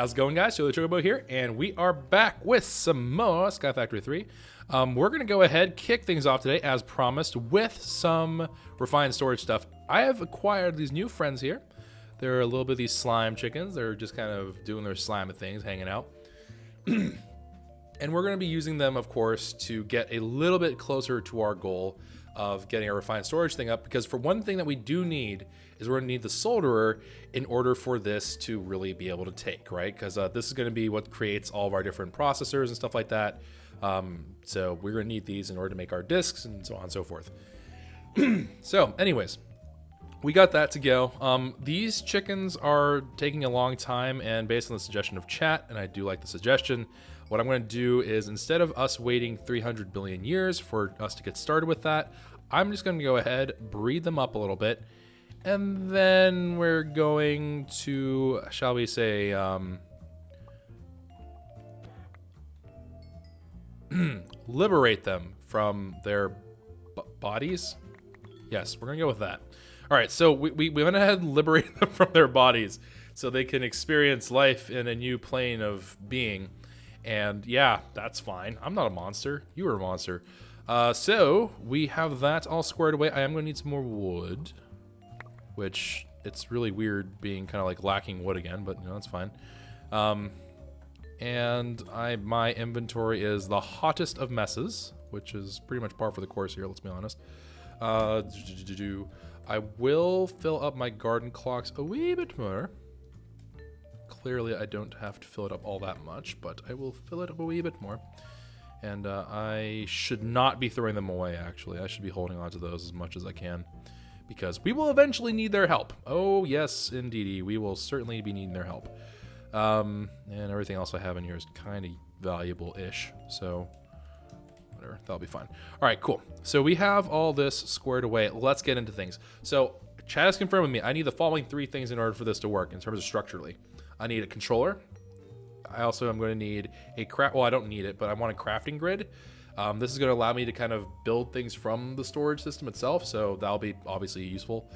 How's it going, guys? Chocobo here, and we are back with some more Sky Factory 3. We're going to go ahead, kick things off today, as promised, with some refined storage stuff. I have acquired these new friends here. They're a little bit of these slime chickens. They're just kind of doing their slime things, hanging out. And we're going to be using them, of course, to get a little bit closer to our goal of getting a refined storage thing up, because for one thing that we do need is we're going to need the solderer in order for this to really be able to take, right? Because this is going to be what creates all of our different processors and stuff like that. So we're going to need these in order to make our disks and so on and so forth. So anyways, we got that to go. These chickens are taking a long time, and based on the suggestion of chat, and I do like the suggestion, what I'm going to do is, instead of us waiting 300 billion years for us to get started with that, I'm just going to go ahead, breed them up a little bit, and then we're going to, shall we say, liberate them from their bodies. Yes, we're going to go with that. All right, so we went ahead and liberated them from their bodies so they can experience life in a new plane of being. And yeah, that's fine. I'm not a monster. You are a monster. So we have that all squared away. I am going to need some more wood, which it's really weird being kind of like lacking wood again, but you know, that's fine. And my inventory is the hottest of messes, which is pretty much par for the course here, let's be honest. I will fill up my garden clocks a wee bit more. Clearly, I don't have to fill it up all that much, but I will fill it up a wee bit more. And I should not be throwing them away, actually. I should be holding on to those as much as I can, because we will eventually need their help. Oh, yes, indeedy. We will certainly be needing their help. And everything else I have in here is kind of valuable-ish, so whatever, that'll be fine. All right, cool. So we have all this squared away. Let's get into things. So Chad has confirmed with me, I need the following 3 things in order for this to work in terms of structurally. I need a controller. I also am going to need a well, I don't need it, but I want a crafting grid. This is going to allow me to kind of build things from the storage system itself, so that'll be obviously useful.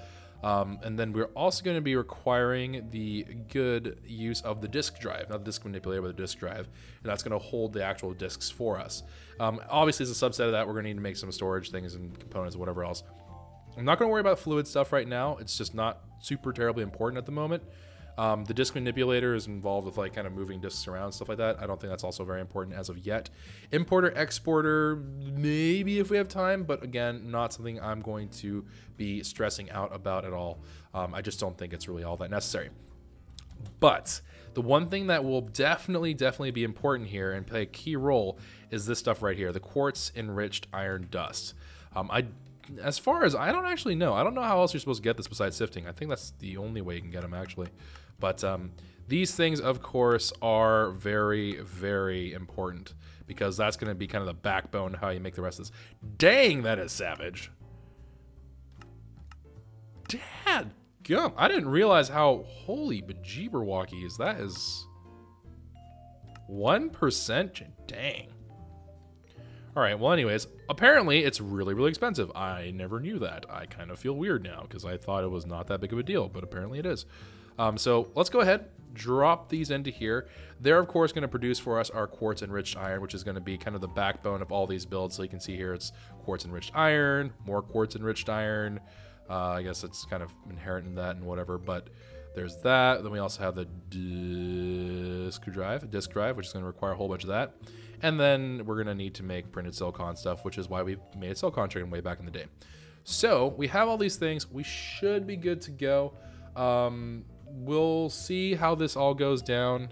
And then we're also going to be requiring the good use of the disk drive, not the disk manipulator, but the disk drive, and that's going to hold the actual disks for us. Obviously, as a subset of that, we're going to need to make some storage things and components and whatever else. I'm not going to worry about fluid stuff right now. It's just not super terribly important at the moment. The disk manipulator is involved with like kind of moving disks around, stuff like that. I don't think that's also very important as of yet. Importer, exporter, maybe if we have time, but again, not something I'm going to be stressing out about at all. I just don't think it's really all that necessary. But the one thing that will definitely be important here and play a key role is this stuff right here, the quartz enriched iron dust. As far as I don't actually know. I don't know how else you're supposed to get this besides sifting. I think that's the only way you can get them, actually. But these things, of course, are very important, because that's going to be kind of the backbone of how you make the rest of this. Dang, that is savage. Dad gum. I didn't realize how holy bejeeberwalkies. That is 1%. Dang. All right, well, anyways, apparently it's really expensive. I never knew that. I kind of feel weird now because I thought it was not that big of a deal, but apparently it is. So let's go ahead, drop these into here. They're, of course, going to produce for us our quartz enriched iron, which is going to be kind of the backbone of all these builds. So you can see here it's quartz enriched iron, more quartz enriched iron. I guess it's kind of inherent in that and whatever, but there's that. Then we also have the disk drive, which is going to require a whole bunch of that. And then we're going to need to make printed silicon stuff, which is why we made silicon train way back in the day. So we have all these things. We should be good to go. We'll see how this all goes down.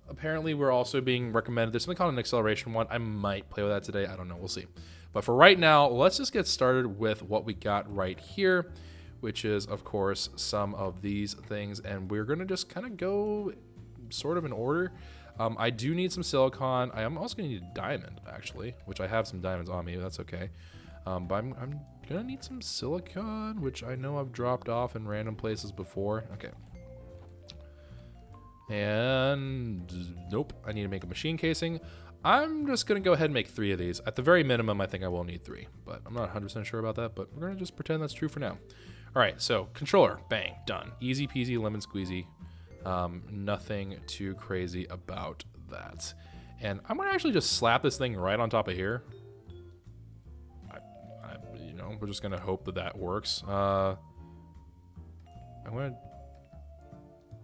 Apparently, we're also being recommended. There's something called an acceleration one. I might play with that today. I don't know. We'll see. But for right now, let's just get started with what we got right here, which is, of course, some of these things. And we're going to just kind of go sort of in order. I do need some silicon. I am also going to need a diamond, actually, which I have some diamonds on me, but that's okay. But I'm going to need some silicon, which I know I've dropped off in random places before. Okay. And nope, I need to make a machine casing. I'm just going to go ahead and make 3 of these. At the very minimum, I think I will need 3, but I'm not 100% sure about that, but we're going to just pretend that's true for now. All right, so controller, bang, done. Easy peasy, lemon squeezy. Nothing too crazy about that. And I'm gonna actually just slap this thing right on top of here. You know, we're just gonna hope that that works. I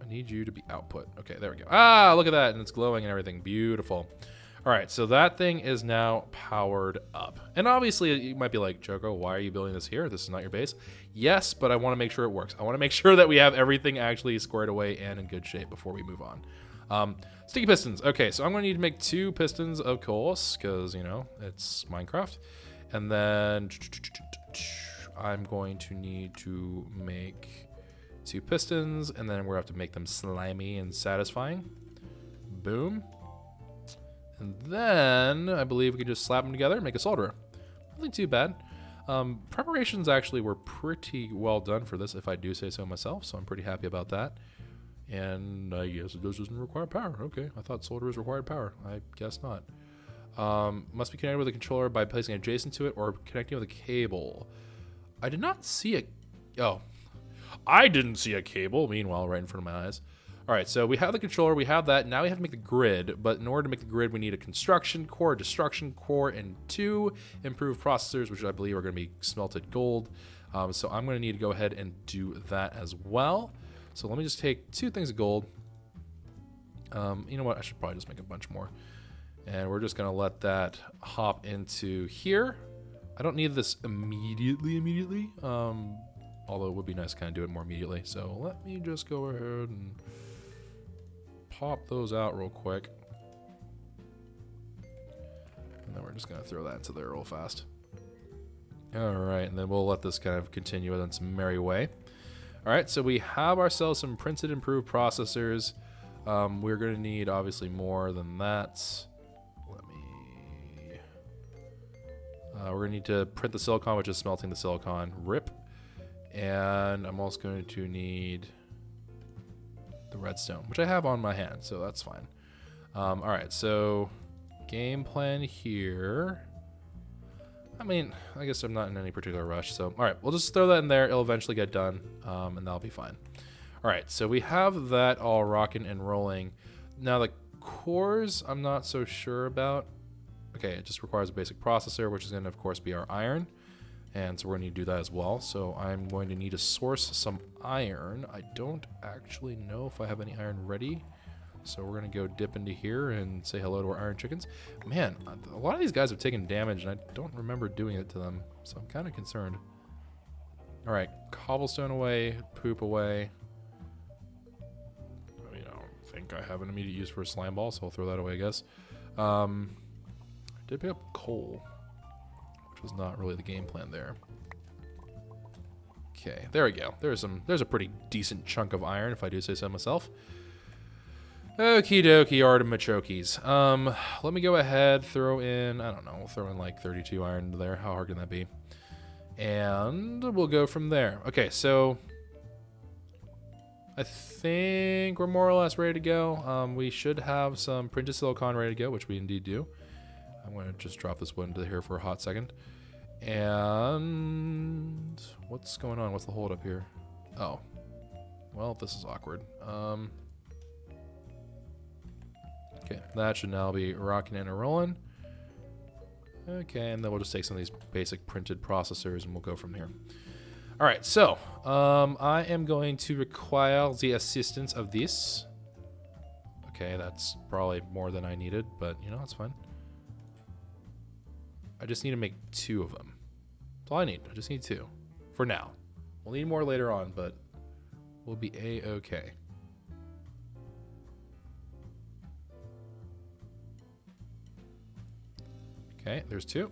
need you to be output. Okay, there we go. Ah, look at that, and it's glowing and everything. Beautiful. All right, so that thing is now powered up. And obviously, you might be like, Choco, why are you building this here? This is not your base. Yes, but I want to make sure it works. I want to make sure that we have everything actually squared away and in good shape before we move on. Sticky pistons. Okay, so I'm going to need to make 2 pistons, of course, because, you know, it's Minecraft. And then I'm going to need to make 2 pistons, and then we're going to have to make them slimy and satisfying. Boom. And then I believe we can just slap them together and make a solderer. Nothing too bad. Preparations actually were pretty well done for this, if I do say so myself, so I'm pretty happy about that. And I guess it doesn't require power. Okay, I thought solderers required power. I guess not. Must be connected with a controller by placing adjacent to it or connecting with a cable. I did not see a... Oh. I didn't see a cable, meanwhile, right in front of my eyes. All right, so we have the controller, we have that. Now we have to make the grid, but in order to make the grid, we need a construction core, a destruction core, and 2 improved processors, which I believe are going to be smelted gold. So I'm going to need to go ahead and do that as well. So let me just take 2 things of gold. You know what? I should probably just make a bunch more. And we're just going to let that hop into here. I don't need this immediately. Although it would be nice to kind of do it more immediately. So let me just go ahead and pop those out real quick. And then we're just going to throw that into there real fast. Alright, and then we'll let this kind of continue in its merry way. Alright, so we have ourselves some printed improved processors. We're going to need obviously more than that. We're going to need to print the silicon, which is smelting the silicon. RIP. And I'm also going to need the redstone, which I have on my hand, so that's fine. Alright, so game plan here. I mean, I guess I'm not in any particular rush, so alright, we'll just throw that in there. It'll eventually get done, and that'll be fine. Alright, so we have that all rocking and rolling. Now the cores, I'm not so sure about. Okay, it just requires a basic processor, which is going to, of course, be our iron. And so we're going to need to do that as well. So I'm going to need to source some iron. I don't actually know if I have any iron ready. So we're going to go dip into here and say hello to our iron chickens. Man, a lot of these guys have taken damage, and I don't remember doing it to them. So I'm kind of concerned. All right, cobblestone away, poop away. I mean, I don't think I have an immediate use for a slime ball, so I'll throw that away, I guess. I did pick up coal, which was not really the game plan there. Okay, there we go. There's a pretty decent chunk of iron, if I do say so myself. Okie dokie, artichokes. Let me go ahead, throw in, I don't know, we'll throw in like 32 iron into there. How hard can that be? And we'll go from there. Okay, so I think we're more or less ready to go. We should have some printed silicon ready to go, which we indeed do. I'm going to just drop this one into here for a hot second. And what's going on? What's the hold up here? Oh, well, this is awkward. Okay, that should now be rocking and rolling. Okay, and then we'll just take some of these basic printed processors and we'll go from here. All right, so I am going to require the assistance of this. Okay, that's probably more than I needed, but you know, it's fine. I just need to make 2 of them. That's all I need. I just need 2 for now. We'll need more later on, but we'll be a-okay. Okay, there's 2.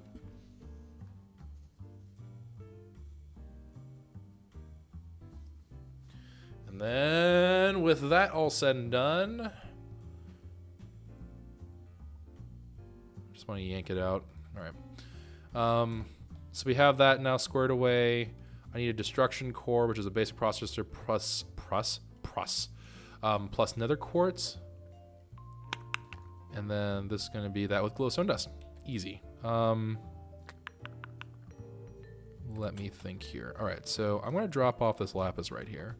And then with that all said and done, just want to yank it out. All right. So we have that now squared away. I need a destruction core, which is a basic processor plus nether quartz. And then this is going to be that with glowstone dust. Easy. Let me think here. All right, so I'm going to drop off this lapis right here.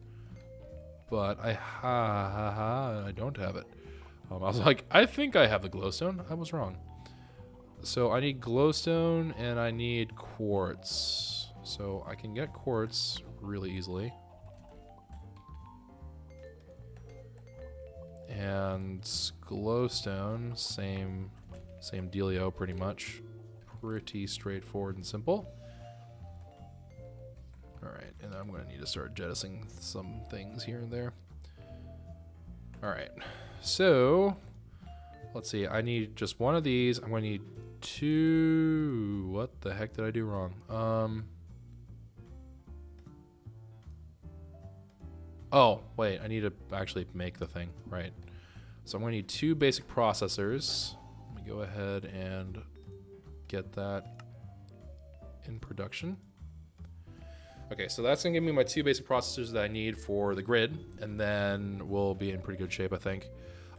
but I don't have it. I was like, I think I have the glowstone. I was wrong. So I need glowstone and I need quartz. So I can get quartz really easily. And glowstone, same dealio pretty much. Pretty straightforward and simple. Alright, and I'm going to need to start jettisoning some things here and there. Alright, so let's see, I need just one of these. I'm going to need two. What the heck did I do wrong? Oh, wait, I need to actually make the thing, right. So I'm going to need two basic processors. Let me go ahead and get that in production. Okay, so that's going to give me my two basic processors that I need for the grid, and then we'll be in pretty good shape, I think.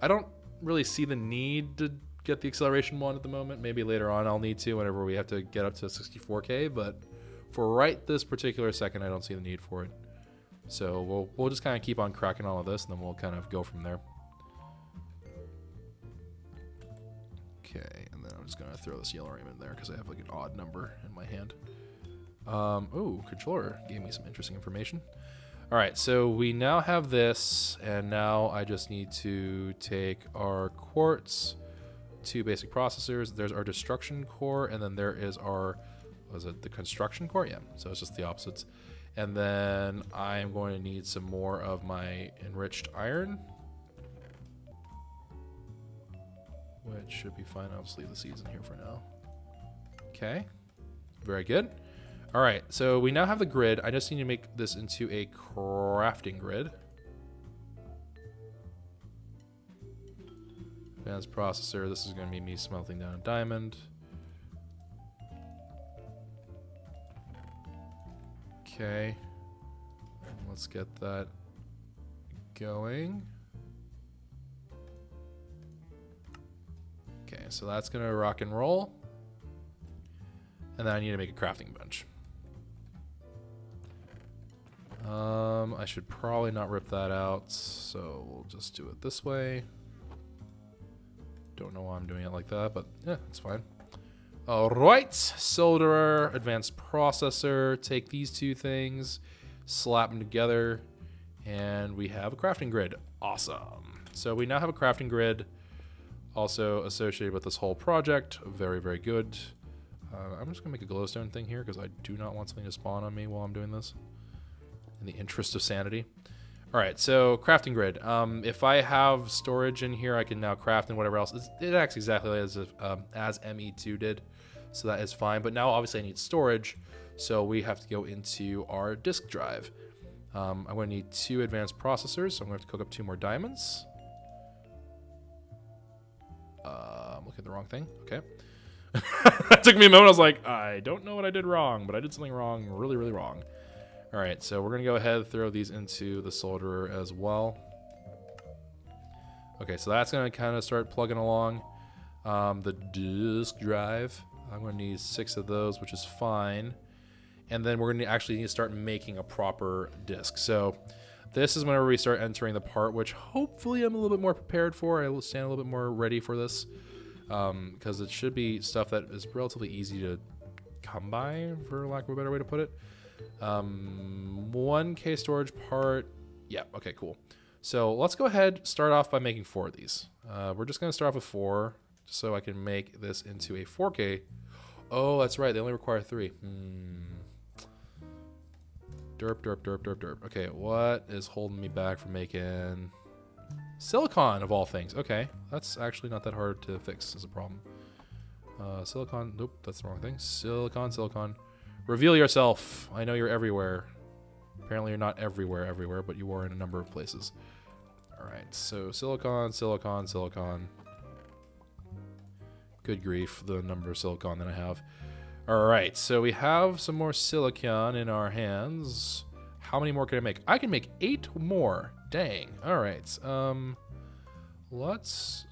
I don't really see the need to get the acceleration one at the moment. Maybe later on I'll need to whenever we have to get up to 64K, but for right this particular second, I don't see the need for it. So we'll just kind of keep on cracking all of this, and then we'll kind of go from there. Okay, and then I'm just going to throw this yellow rim in there because I have like an odd number in my hand. Oh, controller gave me some interesting information. All right, so we now have this, and now I just need to take our quartz, two basic processors. There's our destruction core, and then there is our, was it the construction core? Yeah, so it's just the opposites. And then I'm going to need some more of my enriched iron, which should be fine. I'll just leave the seeds in here for now. Okay, very good. All right, so we now have the grid. I just need to make this into a crafting grid. Advanced processor. This is going to be me smelting down a diamond. Okay, let's get that going. Okay, so that's gonna rock and roll. And then I need to make a crafting bench. I should probably not rip that out, so we'll just do it this way. Don't know why I'm doing it like that, but yeah, it's fine. All right, solderer, advanced processor, take these two things, slap them together, and we have a crafting grid. Awesome. So we now have a crafting grid also associated with this whole project. Very, very good. I'm just gonna make a glowstone thing here because I do not want something to spawn on me while I'm doing this, in the interest of sanity. All right, so crafting grid. If I have storage in here, I can now craft and whatever else. It acts exactly as ME2 did, so that is fine. But now obviously I need storage, so we have to go into our disk drive. I'm going to need two advanced processors, so I'm going to have to cook up 2 more diamonds. I'm looking at the wrong thing. Okay. That took me a moment. I was like, I don't know what I did wrong, but I did something wrong, really, really wrong. All right, so we're going to go ahead and throw these into the solderer as well. Okay, so that's going to kind of start plugging along. The disk drive, I'm going to need 6 of those, which is fine. And then we're going to actually need to start making a proper disk. So this is whenever we start entering the part, which hopefully I'm a little bit more prepared for. I will stand a little bit more ready for this, because it should be stuff that is relatively easy to come by, for lack of a better way to put it. 1K storage part. Yeah, okay, cool. So let's go ahead, start off by making 4 of these. We're just going to start off with 4 so I can make this into a 4K. Oh, that's right. They only require 3. Derp, derp, derp, derp, derp. Okay, what is holding me back from making silicon of all things? Okay, that's actually not that hard to fix as a problem. Silicon, nope, that's the wrong thing. Silicon, silicon. Reveal yourself. I know you're everywhere. Apparently you're not everywhere, but you are in a number of places. All right, so silicon, silicon, silicon. Good grief, the number of silicon that I have. All right, so we have some more silicon in our hands. How many more can I make? I can make 8 more. Dang. All right. Let's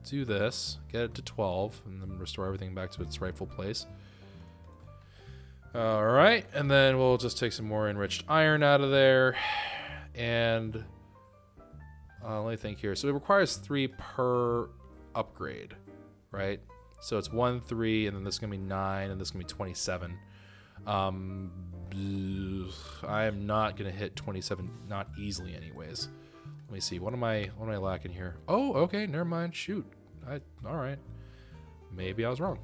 do this. Get it to 12, and then restore everything back to its rightful place. All right, and then we'll just take some more enriched iron out of there, and Let me think here. So it requires 3 per upgrade, right? So it's 1, 3, and then this is gonna be 9, and this is gonna be 27. I am not gonna hit 27, not easily, anyways. Let me see. What am I lacking here? Oh, okay. Never mind. Shoot. All right. Maybe I was wrong.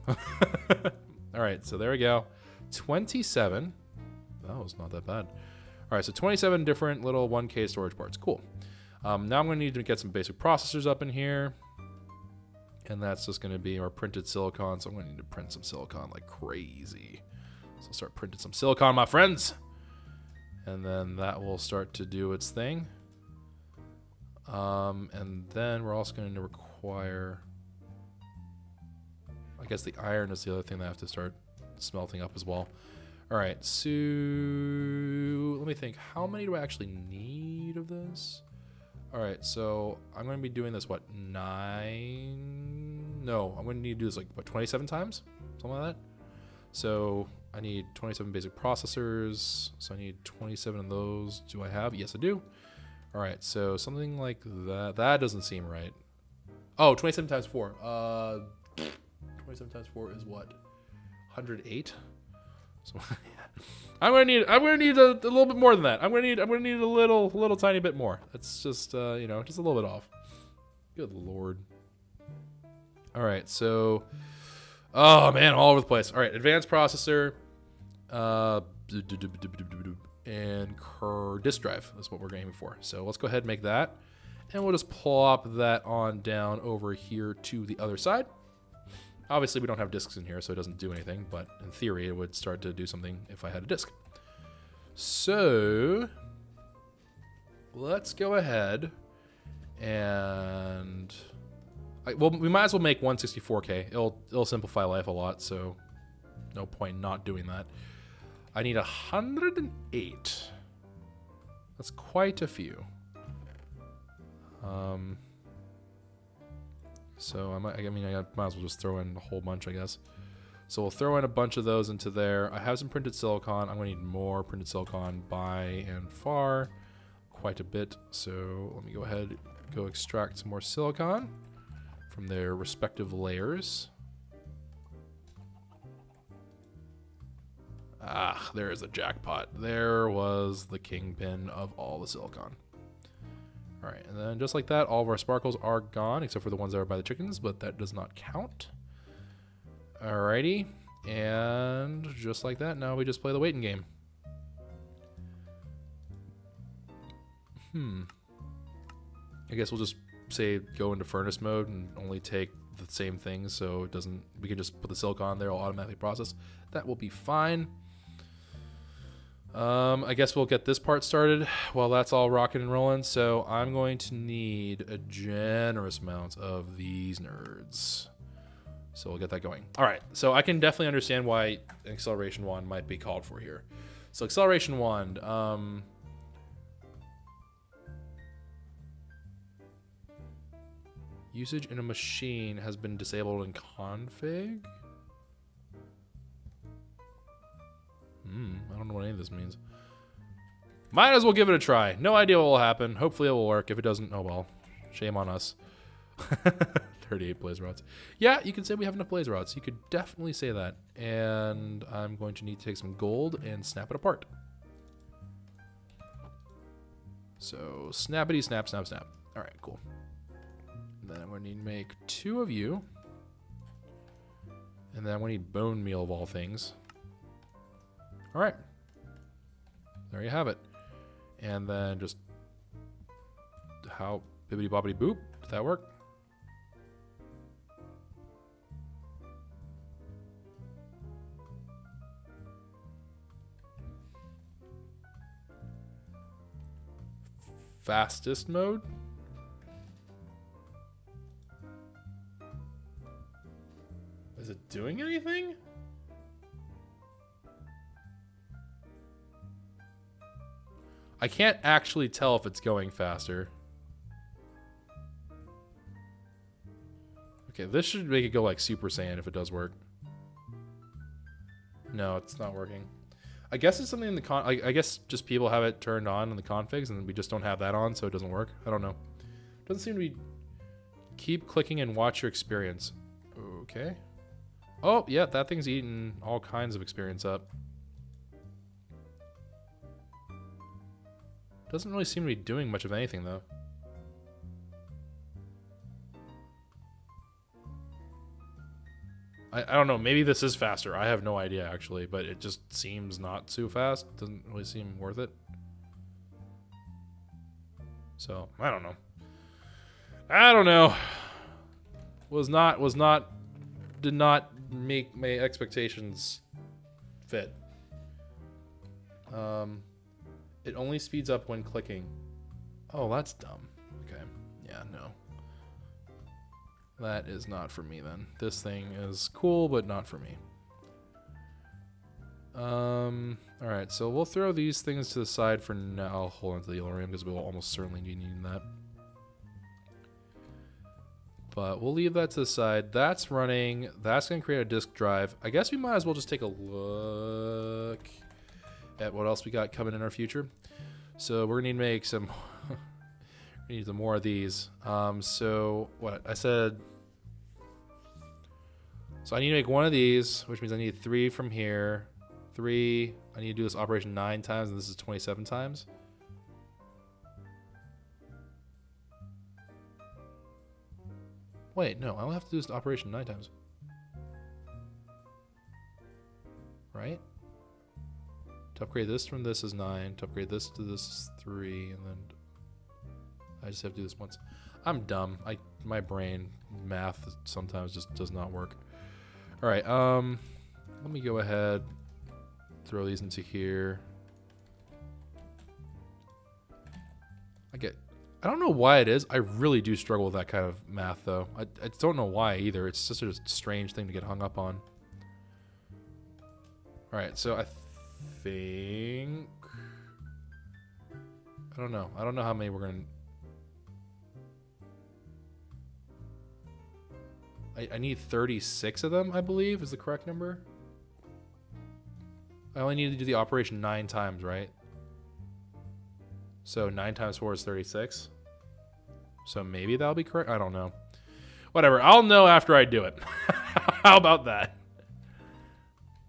All right. So there we go. 27. That was not that bad. All right. So 27 different little 1K storage parts. Cool. Now I'm going to need to get some basic processors up in here. And that's just going to be our printed silicon. So I'm going to need to print some silicon like crazy. So I'll start printing some silicon, my friends. And then that will start to do its thing. And then we're also going to require, I guess the iron is the other thing that I have to start smelting up as well. All right, so let me think. How many do I actually need of this? All right, so I'm going to be doing this, what, 9? No, I'm going to need to do this like, what, 27 times? Something like that. So I need 27 basic processors. So I need 27 of those. Do I have? Yes, I do. All right, so something like that. That doesn't seem right. Oh, 27 times 4. 27 times 4 is what? 108. So I'm gonna need a little bit more than that. I'm gonna need a little tiny bit more. That's just you know, just a little bit off. Good lord. All right, so oh man, all over the place. All right, advanced processor. And disk drive is what we're aiming for. So let's go ahead and make that. And we'll just plop that on down over here to the other side. Obviously, we don't have disks in here, so it doesn't do anything. But in theory, it would start to do something if I had a disk. So let's go ahead and... well, we might as well make 164K. It'll simplify life a lot, so no point not doing that. I need 108. That's quite a few. So I might as well just throw in a whole bunch, I guess. So we'll throw in a bunch of those into there. I have some printed silicon. I'm going to need more printed silicon by and far, quite a bit. So let me go ahead and go extract some more silicon from their respective layers. Ah, there is a jackpot. There was the kingpin of all the silicon. All right, and then just like that, all of our sparkles are gone, except for the ones that are by the chickens, but that does not count. Alrighty, and just like that, now we just play the waiting game. I guess we'll just say go into furnace mode and only take the same things, so it doesn't. We can just put the silicon there, it'll automatically process. That will be fine. I guess we'll get this part started while that's all rocking and rolling. So I'm going to need a generous amount of these nerds. So we'll get that going. All right, so I can definitely understand why an acceleration wand might be called for here. So acceleration wand, usage in a machine has been disabled in config. I don't know what any of this means. Might as well give it a try. No idea what will happen. Hopefully it will work. If it doesn't, oh well. Shame on us. 38 blaze rods. Yeah, you can say we have enough blaze rods. You could definitely say that. And I'm going to need to take some gold and snap it apart. So snappity snap, snap, snap. All right, cool. And then I'm going to need to make 2 of you. And then I'm going to need bone meal of all things. All right, there you have it. And then just how bibbity bobbity boop, did that work? Fastest mode? Is it doing anything? I can't actually tell if it's going faster. Okay, this should make it go like Super Saiyan if it does work. No, it's not working. I guess it's something in the I guess just people have it turned on in the configs and we just don't have that on, so it doesn't work. I don't know. Doesn't seem to be... Keep clicking and watch your experience. Okay. Oh, yeah, that thing's eating all kinds of experience up. Doesn't really seem to be doing much of anything, though. I don't know, maybe this is faster. I have no idea, actually, but it just seems not too fast. Doesn't really seem worth it. So, I don't know. I don't know. Did not make my expectations fit. It only speeds up when clicking. Oh, that's dumb. Okay. Yeah, no. That is not for me then. This thing is cool, but not for me. Alright, so we'll throw these things to the side for now. I'll hold on to the yellow ram because we'll almost certainly be needing that. But we'll leave that to the side. That's running. That's going to create a disk drive. I guess we might as well just take a look at what else we got coming in our future. So we're going to need to make some... we need some more of these. So what? I said... So I need to make one of these, which means I need 3 from here. 3. I need to do this operation 9 times, and this is 27 times. Wait, no, I only have to do this operation 9 times. Right? To upgrade this from this is 9. To upgrade this to this is 3, and then I just have to do this once. I'm dumb. My brain math sometimes just does not work. All right, let me go ahead, throw these into here. I don't know why it is. I really do struggle with that kind of math, though. I don't know why either. It's just a strange thing to get hung up on. All right, so I think... I don't know. I don't know how many we're going to... I need 36 of them, I believe, is the correct number. I only need to do the operation 9 times, right? So 9 times 4 is 36. So maybe that'll be correct. I don't know. Whatever. I'll know after I do it. How about that?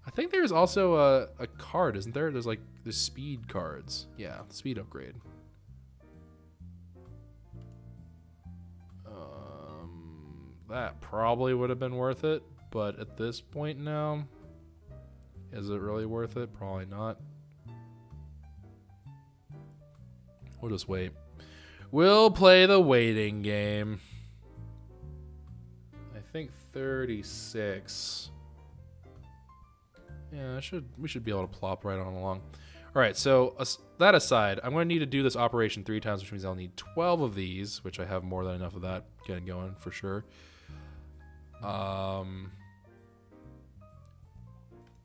I think there's also a card, isn't there? There's speed cards. Yeah, speed upgrade. That probably would have been worth it, but at this point now, is it really worth it? Probably not. We'll just wait. We'll play the waiting game. I think 36. Yeah, we should be able to plop right on along. All right, so that aside, I'm going to need to do this operation 3 times, which means I'll need 12 of these, which I have more than enough of that getting going for sure.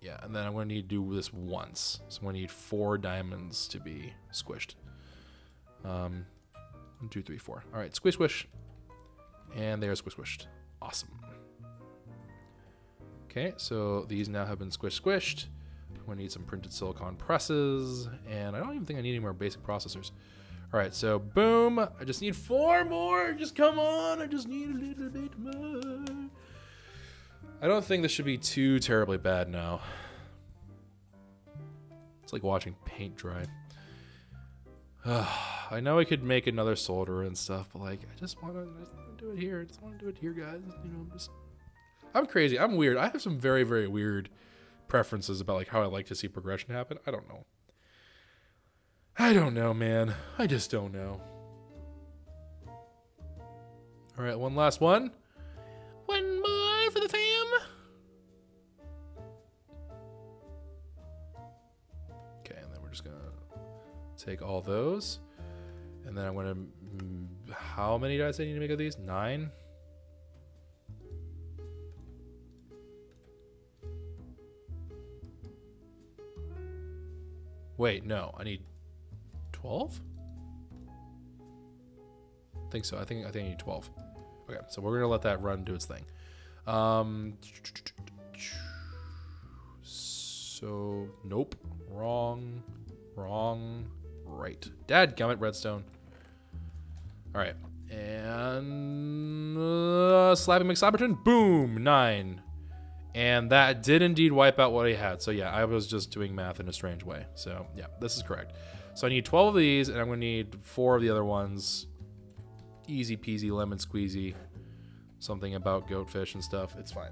Yeah, and then I'm going to need to do this once. So I'm going to need 4 diamonds to be squished. 1, 2, 3, 4. All right, squish, squish. And they are squish, squished. Awesome. Okay, so these now have been squish, squished. I'm going to need some printed silicon presses. And I don't even think I need any more basic processors. All right, so boom. I just need 4 more. Just come on. I just need a little bit more. I don't think this should be too terribly bad now. It's like watching paint dry. I know I could make another solder and stuff, but like, I just want to do it here. I just want to do it here, guys. You know, I'm crazy. I'm weird. I have some very, very weird preferences about like how I like to see progression happen. I don't know. I don't know, man. I just don't know. All right, one last one. One more for the fam. Okay, and then we're just gonna take all those, and then I'm gonna. How many dice I need to make of these? 9. Wait, no, I need 12? I think so. I think I need 12. Okay, so we're gonna let that run do its thing. So nope, wrong, right. Dadgummit, redstone. All right, And Slapping McSlapperton, boom, 9. And that did indeed wipe out what he had. So yeah, I was just doing math in a strange way. So yeah, this is correct. So I need 12 of these, and I'm going to need 4 of the other ones. Easy peasy, lemon squeezy. Something about goatfish and stuff. It's fine.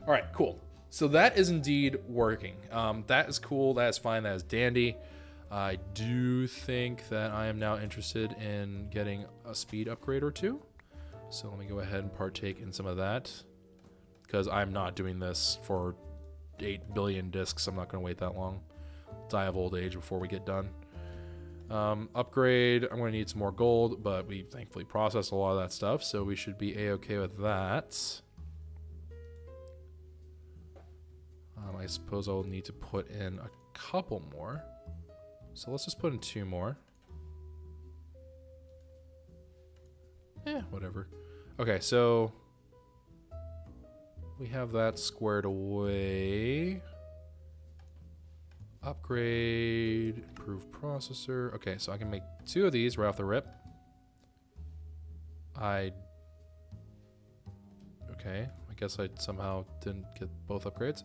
All right, cool. So that is indeed working. That is cool. That is fine. That is dandy. I do think that I am now interested in getting a speed upgrade or 2. So let me go ahead and partake in some of that, because I'm not doing this for 8 billion discs. I'm not going to wait that long. Die of old age before we get done. Upgrade, I'm going to need some more gold, but we thankfully processed a lot of that stuff, so we should be a-okay with that. I suppose I'll need to put in a couple more. So let's just put in 2 more. Whatever. Okay, so we have that squared away. Upgrade, improve processor. Okay, so I can make 2 of these right off the rip. Okay, I guess I somehow didn't get both upgrades.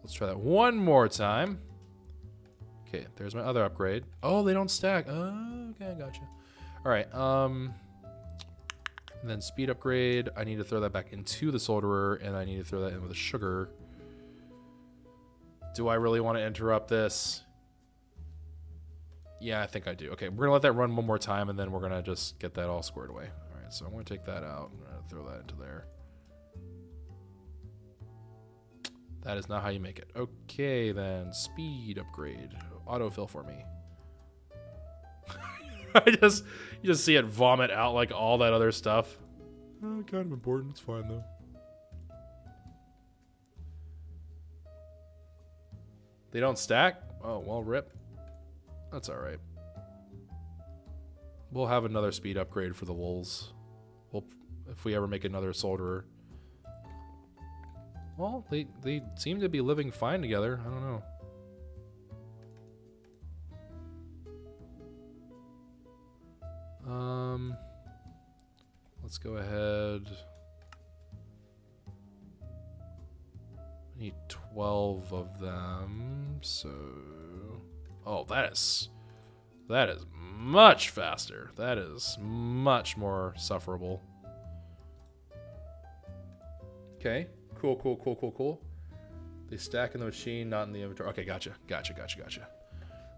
Let's try that one more time. Okay, there's my other upgrade. Oh, they don't stack. Oh, okay, I gotcha. All right, and then speed upgrade. I need to throw that back into the solderer, and I need to throw that in with the sugar. Do I really want to interrupt this? Yeah, I think I do. Okay, we're gonna let that run one more time, and then we're gonna just get that all squared away. All right, so I'm gonna take that out. I'm gonna throw that into there. That is not how you make it. Okay, then speed upgrade. Autofill for me. You just see it vomit out like all that other stuff. Oh, kind of important. It's fine though. They don't stack? Oh, well, rip. That's all right. We'll have another speed upgrade for the lulz. If we ever make another solderer. Well, they seem to be living fine together. I don't know. Let's go ahead. I need 12 of them, so... Oh, that is much faster. That is much more sufferable. Okay. Cool. They stack in the machine, not in the inventory. Okay, gotcha.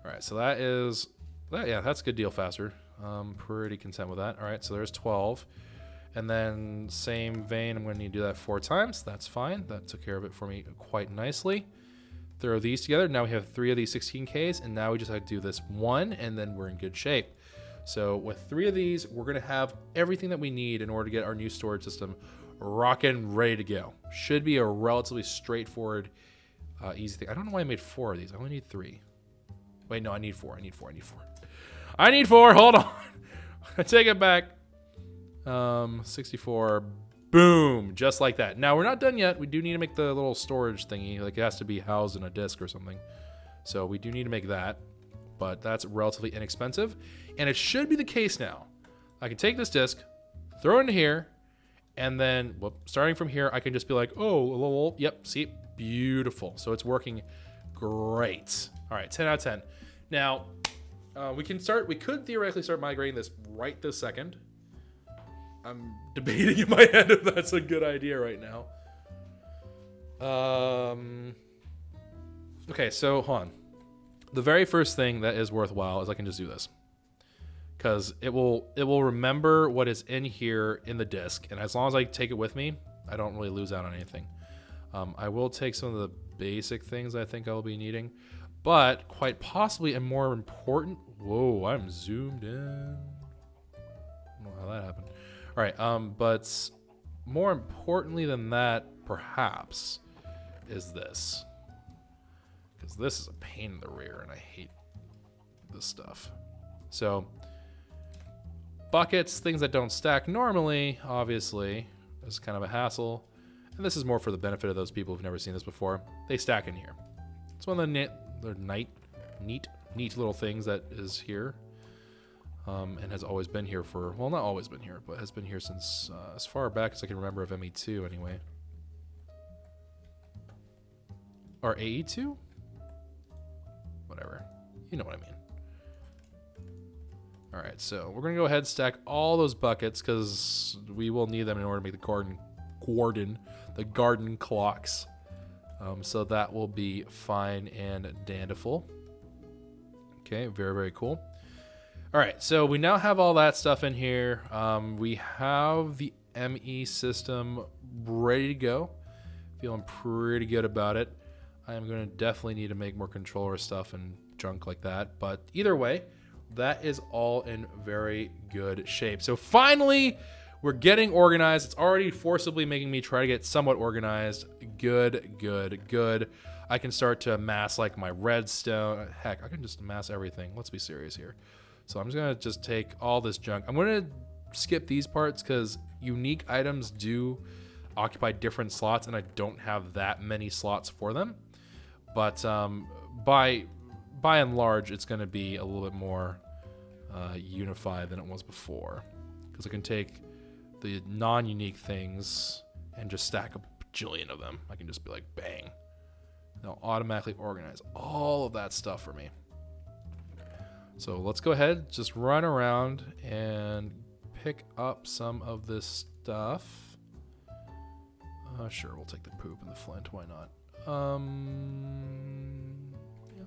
All right, so that's a good deal faster. I'm pretty content with that. All right, so there's 12. And then same vein, I'm going to need to do that 4 times. That's fine. That took care of it for me quite nicely. Throw these together. Now we have 3 of these 16Ks, and now we just have to do this 1, and then we're in good shape. So with 3 of these, we're going to have everything that we need in order to get our new storage system rocking, ready to go. Should be a relatively straightforward, easy thing. I don't know why I made 4 of these. I only need 3. Wait, no, I need 4. I need 4. Hold on. I take it back. 64. Boom. Just like that. Now, we're not done yet. We do need to make the little storage thingy. Like, it has to be housed in a disk or something. So we do need to make that. But that's relatively inexpensive. And it should be the case now. I can take this disk, throw it into here, and then, starting from here, I can just be like, oh, yep, see, beautiful. So it's working great. All right, 10 out of 10. Now, we could theoretically start migrating this right this second. I'm debating in my head if that's a good idea right now. Okay, so hold on. The very first thing that is worthwhile is I can just do this. Because it will remember what is in here in the disk, and as long as I take it with me, I don't really lose out on anything. I will take some of the basic things I think I'll be needing, but quite possibly a more important... Whoa, I'm zoomed in. I don't know how that happened. All right, but more importantly than that, perhaps, is this. Because this is a pain in the rear, and I hate this stuff. So... buckets, things that don't stack normally, obviously, is kind of a hassle. And this is more for the benefit of those people who've never seen this before. They stack in here. It's one of the neat little things that is here. and has always been here for, well, not always been here, but has been here since as far back as I can remember of ME2 anyway. Or AE2? Whatever. You know what I mean. Alright, so we're going to go ahead and stack all those buckets because we will need them in order to make the garden clocks. So that will be fine and dandiful. Okay, very, very cool. Alright, so we now have all that stuff in here. We have the ME system ready to go. Feeling pretty good about it. I am going to definitely need to make more controller stuff and junk like that. But either way, that is all in very good shape. So finally, we're getting organized. It's already forcibly making me try to get somewhat organized. Good, good, good. I can start to amass like my redstone. Heck, I can just amass everything. Let's be serious here. So I'm just going to just take all this junk. I'm going to skip these parts because unique items do occupy different slots, and I don't have that many slots for them. But by and large, it's going to be a little bit more unified than it was before, because I can take the non-unique things and just stack a bajillion of them. I can just be like, bang. They'll automatically organize all of that stuff for me. So let's go ahead, just run around and pick up some of this stuff. Sure, we'll take the poop and the flint. Why not? Yeah,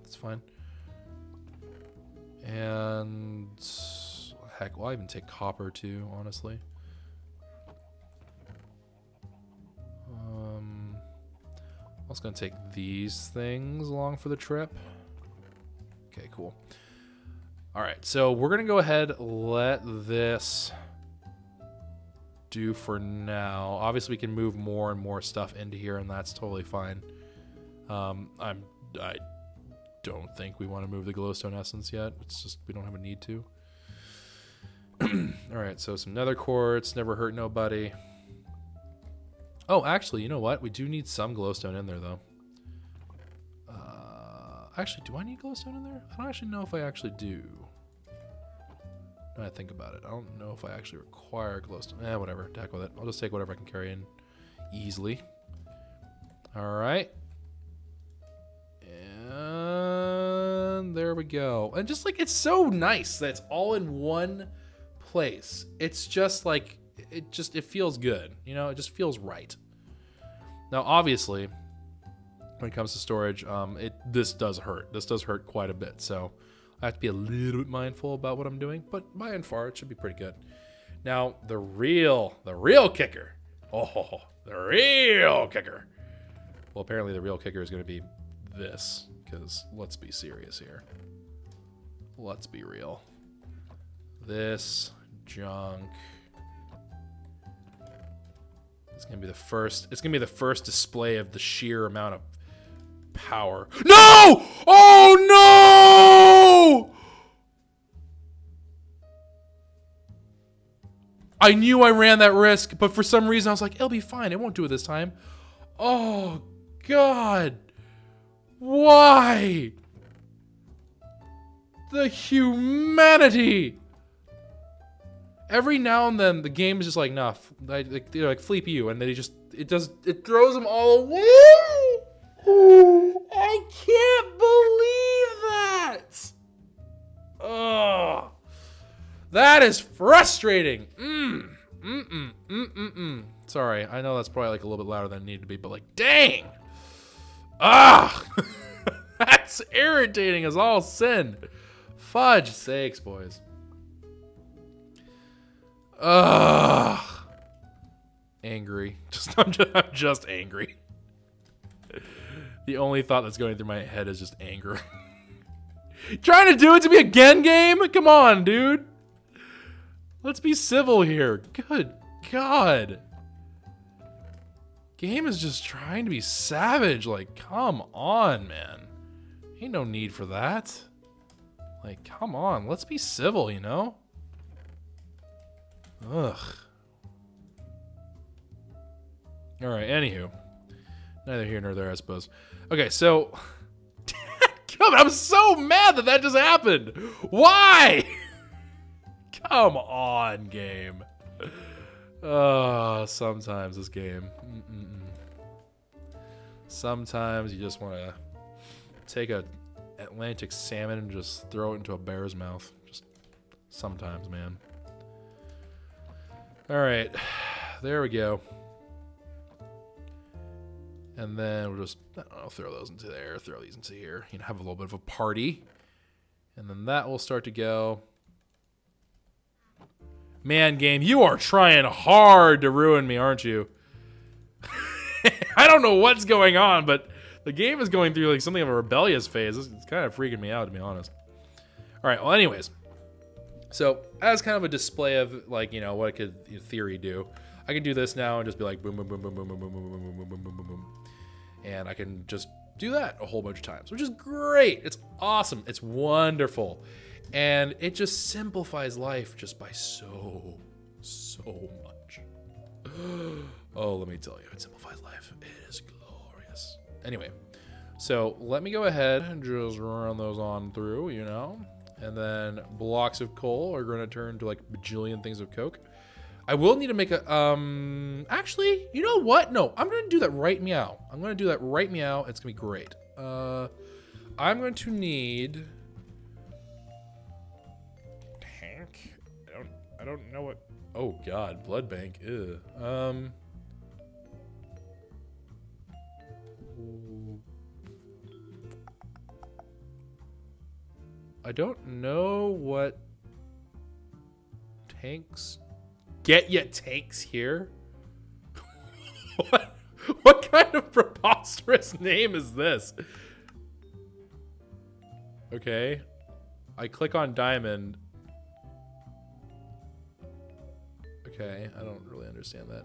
that's fine. And heck, well, I'll even take copper too, honestly. I was gonna take these things along for the trip. Okay, cool. All right, so we're gonna go ahead, let this do for now. Obviously, we can move more and more stuff into here, and that's totally fine. I don't think we want to move the glowstone essence yet. It's just we don't have a need to. All right, so some nether quartz, never hurt nobody. Oh, actually, you know what? We do need some glowstone in there, though. Actually, do I need glowstone in there? I don't actually know if I actually do. Now I think about it, I don't know if I actually require glowstone. Whatever, heck with it. I'll just take whatever I can carry in easily. All right. And there we go. And just like, it's so nice that it's all in one place. It's just like, it feels good. You know, it just feels right. Now, obviously, when it comes to storage, this does hurt. This does hurt quite a bit. So I have to be a little bit mindful about what I'm doing, but by and far, it should be pretty good. Now, the real kicker. Oh, the real kicker. Well, apparently the real kicker is going to be this, because let's be serious here. Let's be real. This junk. It's going to be the first. It's going to be the first display of the sheer amount of power. No! Oh no! I knew I ran that risk, but for some reason I was like, it'll be fine. It won't do it this time. Oh God. Why? The humanity. Every now and then the game is just like, nah, they're like fleep you, and then it throws them all away. I can't believe that. Oh, that is frustrating. Sorry, I know that's probably like a little bit louder than it needed to be, but like, dang. That's irritating as all sin. Fudge sakes, boys. Angry. I'm just angry. The only thought that's going through my head is just anger. Trying to do it to me again, game? Come on, dude. Let's be civil here. Good God. Game is just trying to be savage. Like, come on, man. Ain't no need for that. Like, come on. Let's be civil, you know? Ugh. Alright, anywho. Neither here nor there, I suppose. Okay, so... I'm so mad that just happened! Why? Come on, game. Sometimes this game. Sometimes you just want to take a Atlantic salmon and just throw it into a bear's mouth. Just sometimes, man. All right, there we go. And then we'll just, I don't know, throw those into there, throw these into here. You know, have a little bit of a party. And then that will start to go. Man, game, you are trying hard to ruin me, aren't you? I don't know what's going on, but the game is going through like something of a rebellious phase. It's kind of freaking me out, to be honest. All right, well, anyways. So, as kind of a display of, like, you know, what it could, in theory, do, I can do this now and just be like, boom, boom, boom, boom, boom, boom, boom, boom, boom, boom, boom, boom, boom, boom, boom. And I can just do that a whole bunch of times, which is great. It's awesome. It's wonderful. And it just simplifies life just by so much. Oh, let me tell you, it simplifies life. It is glorious. Anyway, so let me go ahead and just run those on through, you know. And then blocks of coal are going to turn to like bajillion things of coke. I will need to make a, actually, you know what? No, I'm going to do that right meow. I'm going to do that right meow. It's going to be great. I'm going to need tank. I don't know what, oh God, blood bank. Ew. I don't know what tanks. Get ya tanks here? What kind of preposterous name is this? Okay. I click on diamond. Okay, I don't really understand that.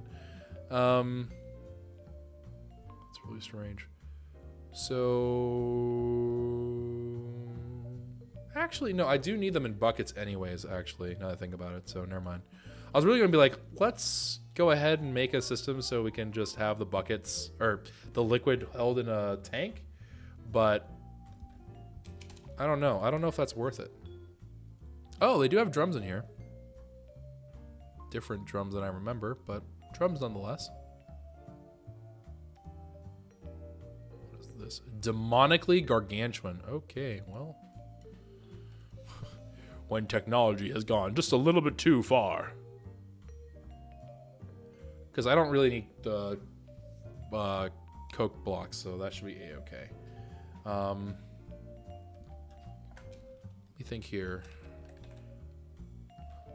It's really strange. So actually, no, I do need them in buckets anyways, actually, now that I think about it, so never mind. I was really going to be like, let's go ahead and make a system so we can just have the buckets, or the liquid held in a tank, but I don't know. I don't know if that's worth it. Oh, they do have drums in here. Different drums than I remember, but drums nonetheless. What is this? Demonically gargantuan. Okay, well. When technology has gone just a little bit too far. Because I don't really need the coke blocks, so that should be a-okay. Let me think here.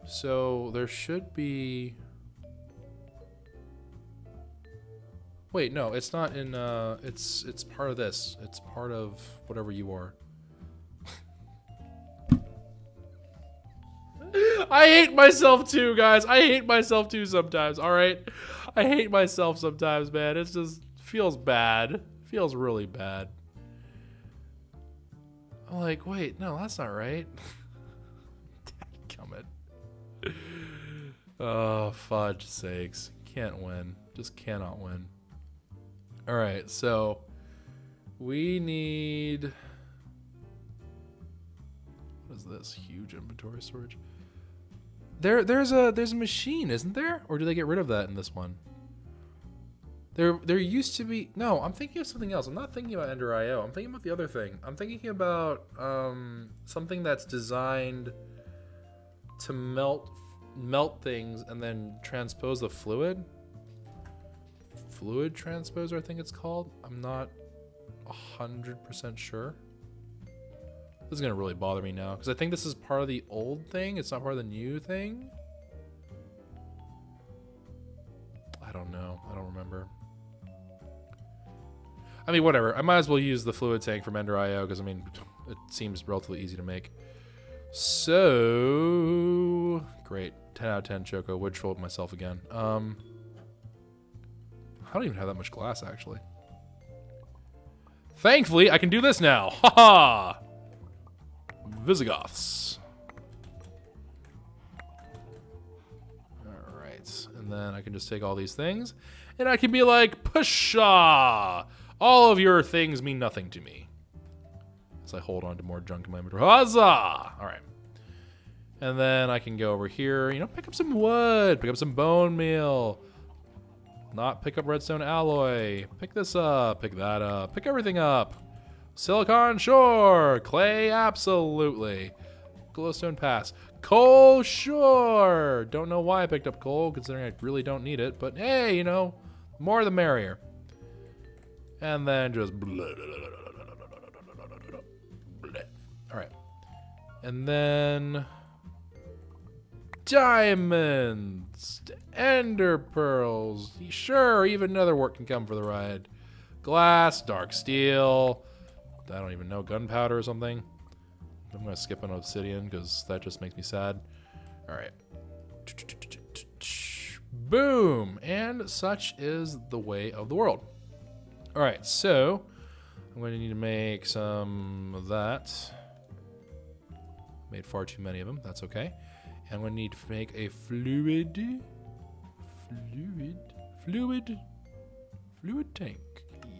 So there should be. Wait, no, it's not in. It's part of this. It's part of whatever you are. I hate myself too, guys. I hate myself too sometimes, alright? I hate myself sometimes, man. It just feels bad. Feels really bad. I'm like, wait, no, that's not right. Dadgummit. Oh, fudge sakes. Can't win. Just cannot win. Alright, so we need. What is this? Huge inventory storage. There's a machine, isn't there? Or do they get rid of that in this one? There used to be. No, I'm thinking of something else. I'm not thinking about Ender IO. I'm thinking about the other thing. I'm thinking about something that's designed to melt things and then transpose the fluid. Fluid transposer, I think it's called. I'm not 100% sure. This is gonna really bother me now because I think this is part of the old thing. It's not part of the new thing. I don't know. I don't remember. I mean, whatever. I might as well use the fluid tank from Ender IO because I mean, it seems relatively easy to make. So great. 10 out of 10 Choco. Would troll myself again. I don't even have that much glass actually. Thankfully, I can do this now. Haha. Visigoths. Alright, and then I can just take all these things, and I can be like, Pshaw! All of your things mean nothing to me. As I hold on to more junk in my inventory. Huzzah! Alright. And then I can go over here, you know, pick up some wood, pick up some bone meal. Not pick up redstone alloy. Pick this up, pick that up, pick everything up. Silicon, sure. Clay, absolutely. Glowstone pass. Coal, sure. Don't know why I picked up coal, considering I really don't need it. But hey, you know, more the merrier. And then just... Alright. And then... diamonds! Ender pearls! Sure, even nether wart can come for the ride. Glass, dark steel... I don't even know, gunpowder or something. I'm gonna skip on obsidian because that just makes me sad. Alright. Boom! And such is the way of the world. Alright, so I'm going to need to make some of that. Made far too many of them, that's okay. And I'm going to need to make a fluid tank.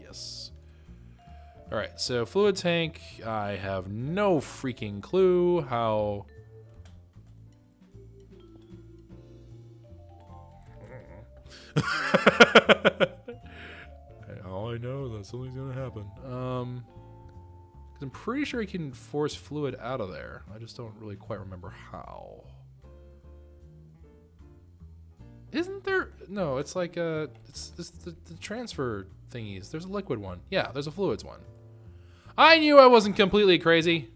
Yes. Alright, so fluid tank, I have no freaking clue how... All I know is that something's gonna happen. 'Cause I'm pretty sure you can force fluid out of there. I just don't really quite remember how. Isn't there? No, it's like it's the transfer thingies. There's a liquid one. Yeah, there's a fluids one. I knew I wasn't completely crazy.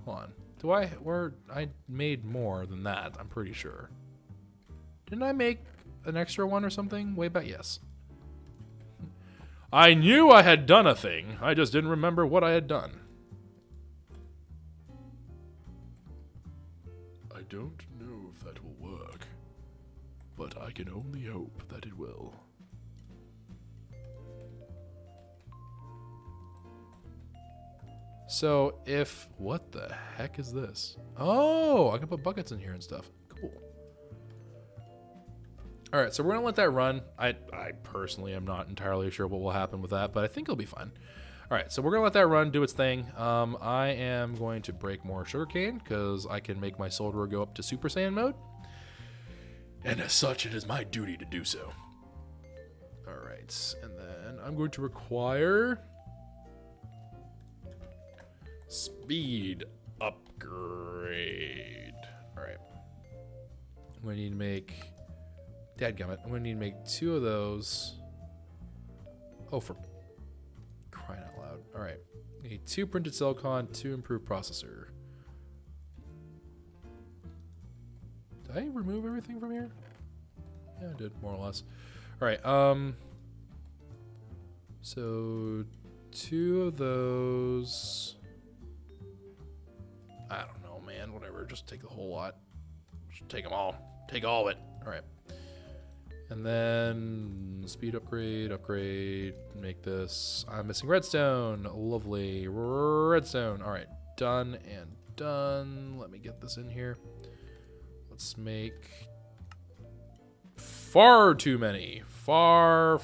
Hold on. I made more than that, I'm pretty sure. Didn't I make an extra one or something? Way back, yes. I knew I had done a thing. I just didn't remember what I had done. I don't know if that will work, but I can only hope that it will. So if, what the heck is this? Oh, I can put buckets in here and stuff. Cool. All right, so we're gonna let that run. I personally am not entirely sure what will happen with that, but I think it'll be fine. All right, so we're gonna let that run, do its thing. I am going to break more sugarcane because I can make my soldier go up to Super Saiyan mode. And as such, it is my duty to do so. All right, and then I'm going to require speed upgrade. All right, I'm going to need to make, dadgummit, I'm going to need to make 2 of those. Oh, for crying out loud. All right, I need 2 printed silicon, 2 improved processor. Did I remove everything from here? Yeah, I did, more or less. All right, so 2 of those. I don't know, man, whatever, just take the whole lot. Just take them all. Take all of it. All right. And then speed upgrade, make this. I'm missing redstone. Lovely. Redstone. All right, done and done. Let me get this in here. Let's make far too many. Far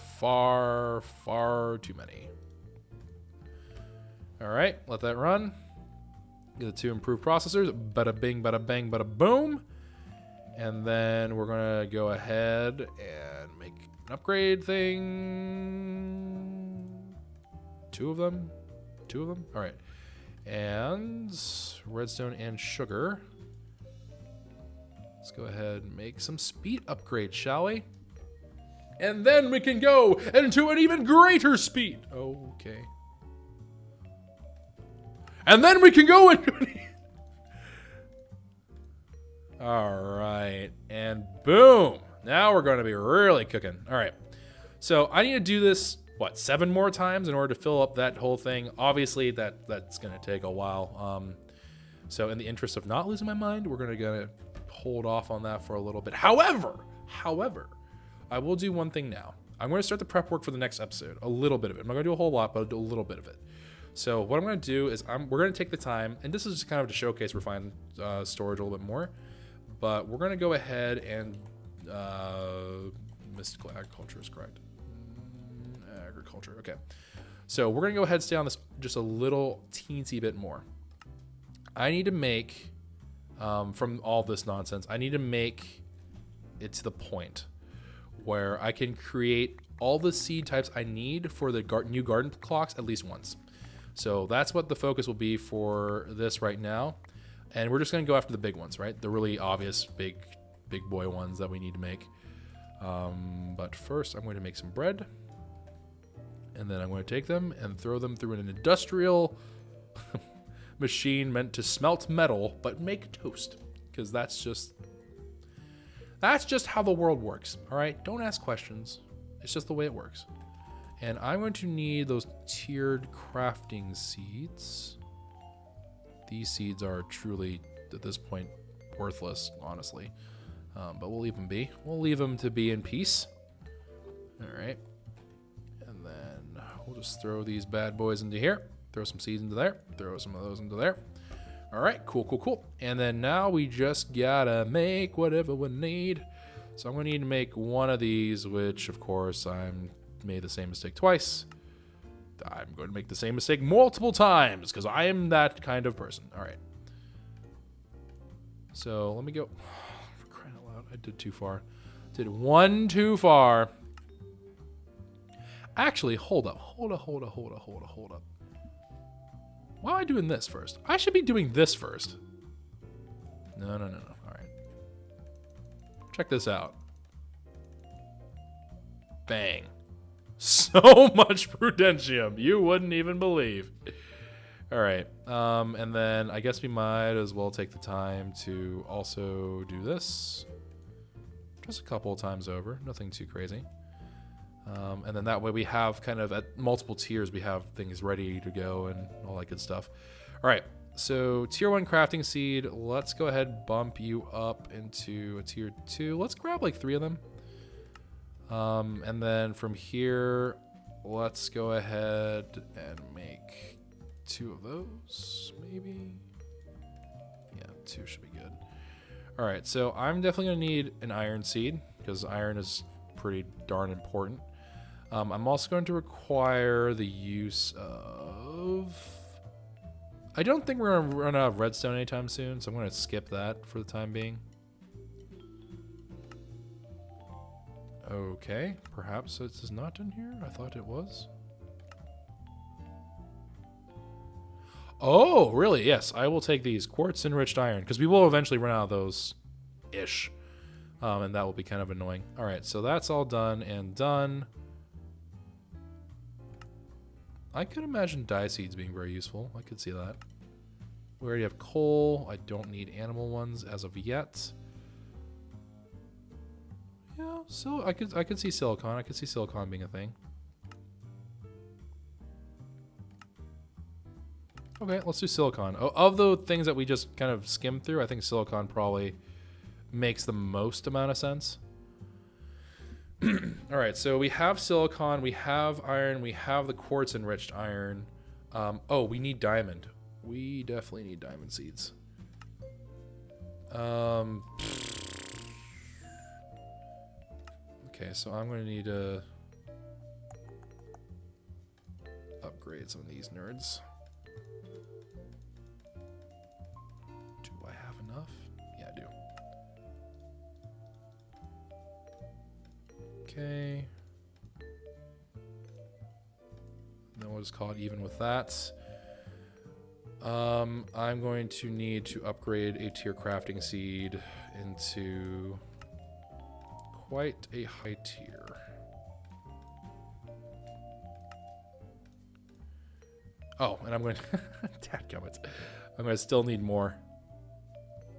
too many. All right, let that run. Get the 2 improved processors. Bada bing, bada bang, bada boom. And then we're gonna go ahead and make an upgrade thing. 2 of them. 2 of them. All right. And redstone and sugar. Let's go ahead and make some speed upgrades, shall we? And then we can go into an even greater speed. Okay. And then we can go into an... All right, and boom. Now we're gonna be really cooking. All right, so I need to do this, what, 7 more times in order to fill up that whole thing. Obviously, that's gonna take a while. So in the interest of not losing my mind, we're gonna hold off on that for a little bit. However, I will do one thing now. I'm gonna start the prep work for the next episode, a little bit of it. I'm not gonna do a whole lot, but I'll do a little bit of it. So what I'm gonna do is we're gonna take the time, and this is just kind of to showcase refined storage a little bit more, but we're gonna go ahead and mystical agriculture is correct. Agriculture, okay. So we're gonna go ahead and stay on this just a little teensy bit more. I need to make from all this nonsense. I need to make it to the point where I can create all the seed types I need for the new garden clocks at least once. So that's what the focus will be for this right now. And we're just going to go after the big ones, right? The really obvious big boy ones that we need to make. But first I'm going to make some bread. And then I'm going to take them and throw them through an industrial machine meant to smelt metal but make toast. Because that's just how the world works, all right? Don't ask questions. It's just the way it works. And I'm going to need those tiered crafting seeds. These seeds are truly, at this point, worthless, honestly. But we'll leave them be. We'll leave them to be in peace. All right. And then we'll just throw these bad boys into here. Throw some seeds into there. Throw some of those into there. All right, cool. And then now we just gotta make whatever we need. So I'm gonna need to make one of these, which of course I'm made the same mistake twice. I'm going to make the same mistake multiple times because I am that kind of person. All right. So let me go. For crying out loud, I did too far. Did one too far. Actually, hold up. Why am I doing this first? I should be doing this first. No. All right. Check this out. Bang. So much prudentium. You wouldn't even believe. All right. And then I guess we might as well take the time to also do this. Just a couple of times over. Nothing too crazy. And then that way we have kind of at multiple tiers, we have things ready to go and all that good stuff. All right, so tier 1 crafting seed, let's go ahead and bump you up into a tier 2. Let's grab like 3 of them. And then from here, let's go ahead and make 2 of those, maybe. Yeah, 2 should be good. All right, so I'm definitely gonna need an iron seed because iron is pretty darn important. I'm also going to require the use of... I don't think we're going to run out of redstone anytime soon, so I'm going to skip that for the time being. Okay, perhaps this is not in here? I thought it was. Oh, really? Yes, I will take these. Quartz enriched iron, because we will eventually run out of those-ish. And that will be kind of annoying. All right, so that's all done and done. I could imagine dye seeds being very useful. I could see that. We already have coal. I don't need animal ones as of yet. Yeah, so I could see silicon. I could see silicon being a thing. Okay, let's do silicon. Of the things that we just kind of skimmed through, I think silicon probably makes the most amount of sense. All right, so we have silicon, we have iron, we have the quartz enriched iron. Oh, we need diamond. We definitely need diamond seeds. Okay, so I'm going to need to upgrade some of these nerds. Do I have enough? Yeah, I do. Okay. Then we'll just call it even with that. I'm going to need to upgrade a tier crafting seed into quite a high tier. Oh, and I'm going to... Dadgummit. I'm going to still need more.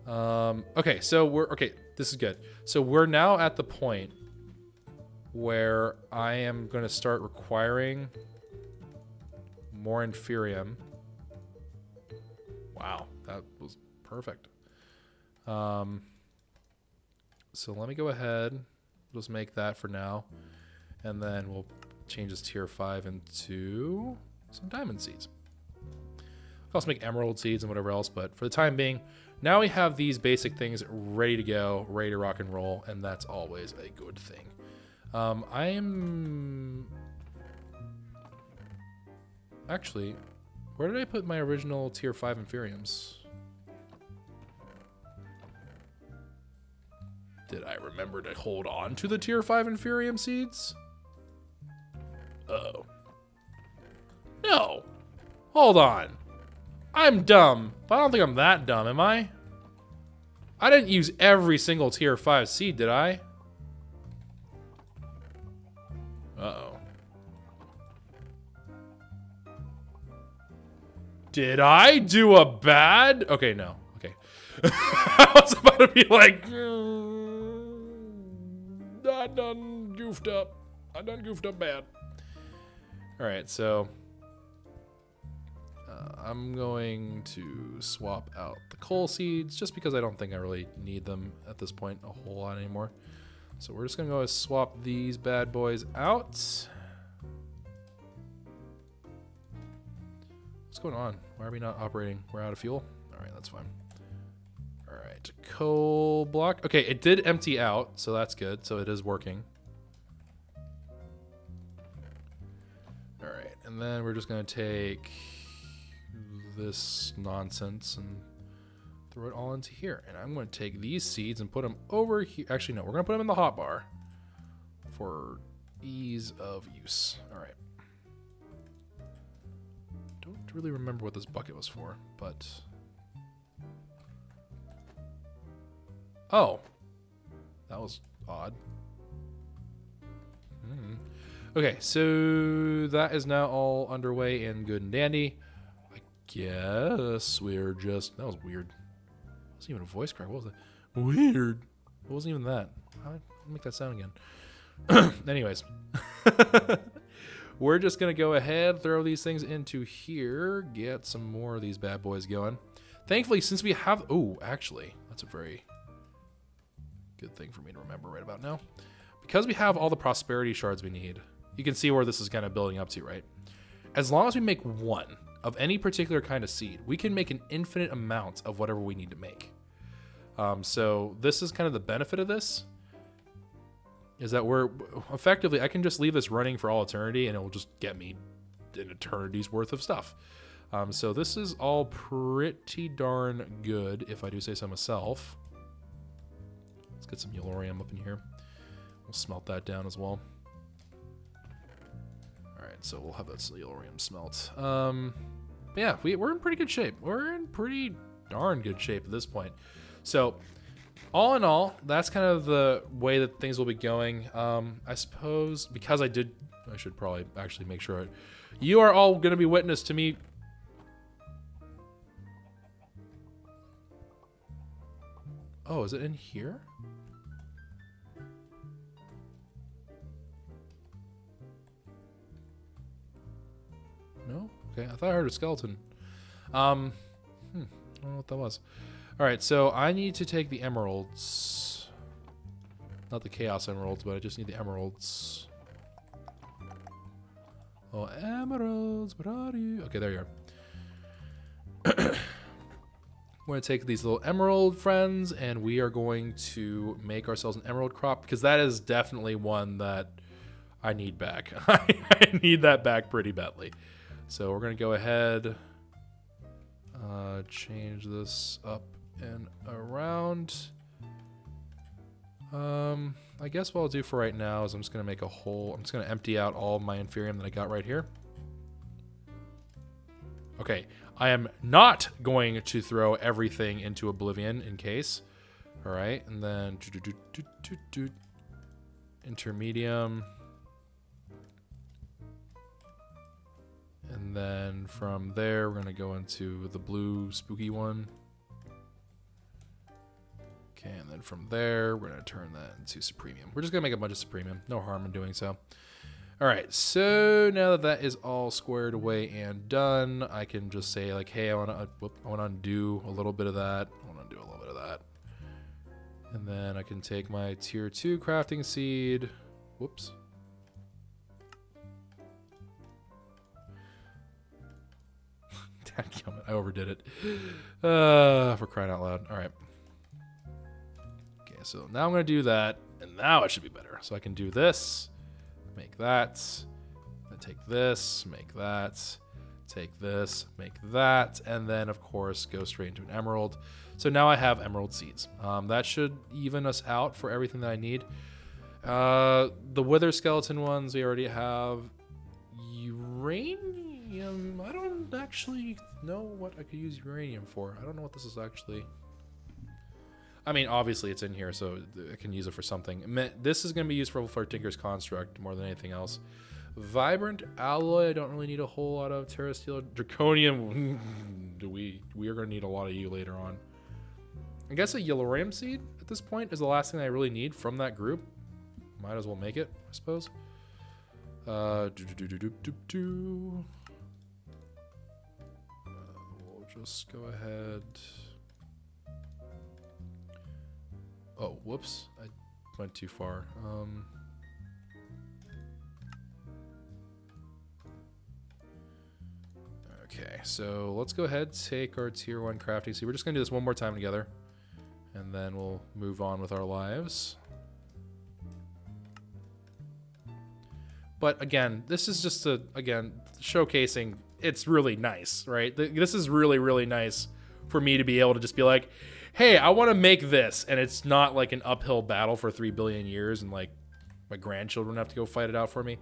Okay, so okay, this is good. So we're now at the point where I am going to start requiring more inferium. Wow, that was perfect. So let me go ahead, just make that for now, and then we'll change this tier 5 into some diamond seeds. I'll also make emerald seeds and whatever else, but for the time being, now we have these basic things ready to go, ready to rock and roll, and that's always a good thing. I am... Actually, where did I put my original tier 5 inferiums? Did I remember to hold on to the tier 5 Inferium seeds? Uh-oh. No! Hold on. I'm dumb, but I don't think I'm that dumb, am I? I didn't use every single tier 5 seed, did I? Uh-oh. Did I do a bad? Okay, no. Okay. I was about to be like, I done goofed up. I done goofed up bad. Alright, so I'm going to swap out the coal seeds just because I don't think I really need them at this point a whole lot anymore. So we're just going to go and swap these bad boys out. What's going on? Why are we not operating? We're out of fuel? Alright, that's fine. Alright, coal block. Okay, it did empty out, so that's good. So it is working. Alright, and then we're just going to take this nonsense and throw it all into here. And I'm going to take these seeds and put them over here. Actually, no, we're going to put them in the hotbar for ease of use. Alright. Don't really remember what this bucket was for, but... Oh. That was odd. Okay, so that is now all underway and good and dandy. I guess we're just... That was weird. It wasn't even a voice crack. What was that? Weird. It wasn't even that. I'll make that sound again. Anyways. We're just going to go ahead, throw these things into here, get some more of these bad boys going. Thankfully, since we have... Oh, actually, that's a very good thing for me to remember right about now. Because we have all the prosperity shards we need, you can see where this is kind of building up to, right? As long as we make one of any particular kind of seed, we can make an infinite amount of whatever we need to make. So this is kind of the benefit of this. Is that we're effectively, I can just leave this running for all eternity and it will just get me an eternity's worth of stuff. So this is all pretty darn good, if I do say so myself. Let's get some Yellorium up in here. We'll smelt that down as well. Alright, so we'll have that Yellorium smelt. Yeah, we're in pretty good shape. We're in pretty darn good shape at this point. So... all in all, that's kind of the way that things will be going. I suppose because I should probably actually make sure you are all going to be witness to me. Oh, is it in here? No? Okay, I thought I heard a skeleton. I don't know what that was. Alright, so I need to take the emeralds. Not the chaos emeralds, but I just need the emeralds. Oh, emeralds, where are you? Okay, there you are. We're going to take these little emerald friends, and we are going to make ourselves an emerald crop, because that is definitely one that I need back. I need that back pretty badly. So we're going to go ahead, change this up and around. I guess what I'll do for right now is I'm just going to make a hole. I'm just going to empty out all of my Inferium that I got right here. Okay, I am not going to throw everything into Oblivion in case. All right, and then Intermedium. And then from there, we're going to go into the blue spooky one. Okay, and then from there, we're going to turn that into Supremium. We're just going to make a bunch of Supremium. No harm in doing so. All right, so now that that is all squared away and done, I can just say, like, hey, I want to undo a little bit of that. I want to do a little bit of that. And then I can take my tier 2 crafting seed. Whoops. Dadgummit, I overdid it. For crying out loud. All right. Okay, so now I'm going to do that, and now it should be better. So I can do this, make that, then take this, make that, take this, make that, and then of course go straight into an emerald. So now I have emerald seeds. That should even us out for everything that I need. The wither skeleton ones we already have. Uranium, I don't actually know what I could use uranium for. I don't know what this is actually. I mean, obviously it's in here, so I can use it for something. This is going to be used for Tinker's Construct more than anything else. Vibrant alloy, I don't really need a whole lot of. Terra steel, draconium, we are going to need a lot of you later on. I guess a yellorium seed at this point is the last thing I really need from that group. Might as well make it, I suppose. We'll just go ahead. Oh, whoops. I went too far. Okay, so let's go ahead, take our tier 1 crafting. So we're just going to do this one more time together, and then we'll move on with our lives. But again, this is just showcasing it's really nice, right? This is really, really nice for me to be able to just be like, hey, I want to make this, and it's not like an uphill battle for 3 billion years and like my grandchildren have to go fight it out for me.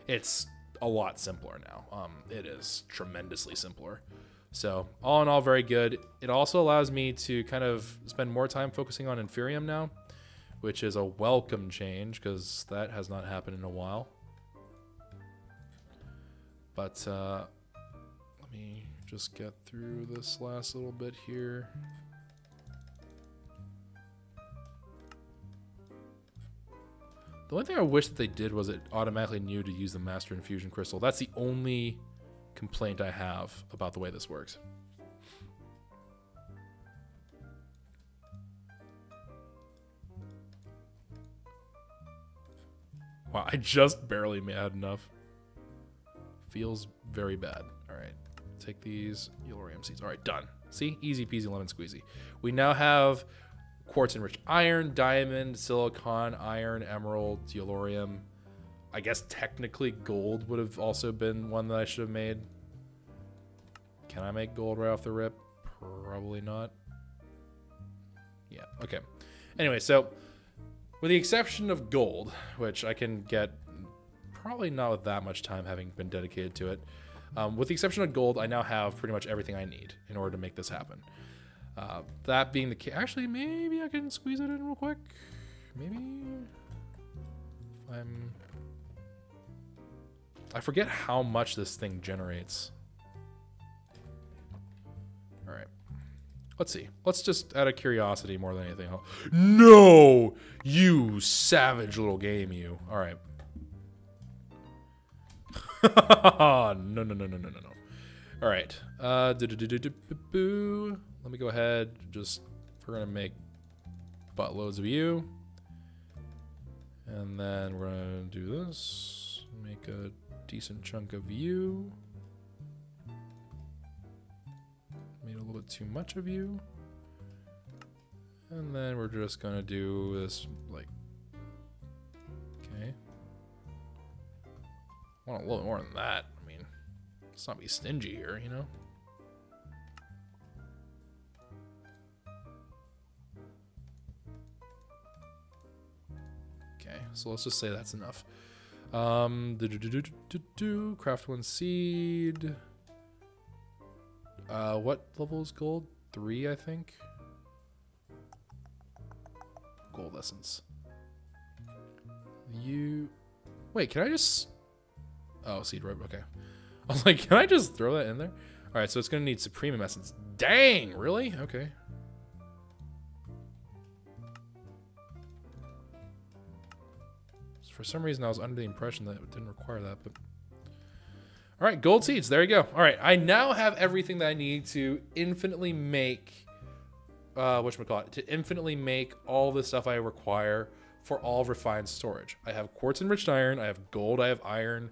It's a lot simpler now. It is tremendously simpler. So all in all, very good. It also allows me to kind of spend more time focusing on Inferium now, which is a welcome change because that has not happened in a while. But let me just get through this last little bit here. The only thing I wish that they did was it automatically knew to use the Master Infusion Crystal. That's the only complaint I have about the way this works. Wow, I just barely had enough. Feels very bad. All right, take these yellorium seeds. All right, done. See, easy peasy lemon squeezy. We now have quartz enriched iron, diamond, silicon, iron, emerald, yellorium. I guess technically gold would have also been one that I should have made. Can I make gold right off the rip? Probably not. Yeah, okay. Anyway, so with the exception of gold, which I can get probably not with that much time having been dedicated to it. With the exception of gold, I now have pretty much everything I need in order to make this happen. That being the case, actually, maybe I can squeeze it in real quick. Maybe I forget how much this thing generates. All right, let's see. Let's just out of curiosity more than anything else. No, you savage little game, you. All right. No. All right. Let me go ahead. We're gonna make buttloads of you, and then we're gonna do this. Make a decent chunk of you. Made a little bit too much of you, and then we're just gonna do this like. Okay. I want a little more than that. I mean, let's not be stingy here, you know? Okay, so let's just say that's enough. Craft 1 seed. What level is gold? 3, I think. Gold essence. Wait, can I just... Oh, seed rope, okay. I was like, can I just throw that in there? All right, so it's gonna need supreme essence. Dang, really? Okay. For some reason, I was under the impression that it didn't require that, but... All right, gold seeds, there you go. All right, I now have everything that I need to infinitely make, whatchamacallit, to infinitely make all the stuff I require for all refined storage. I have quartz enriched iron, I have gold, I have iron,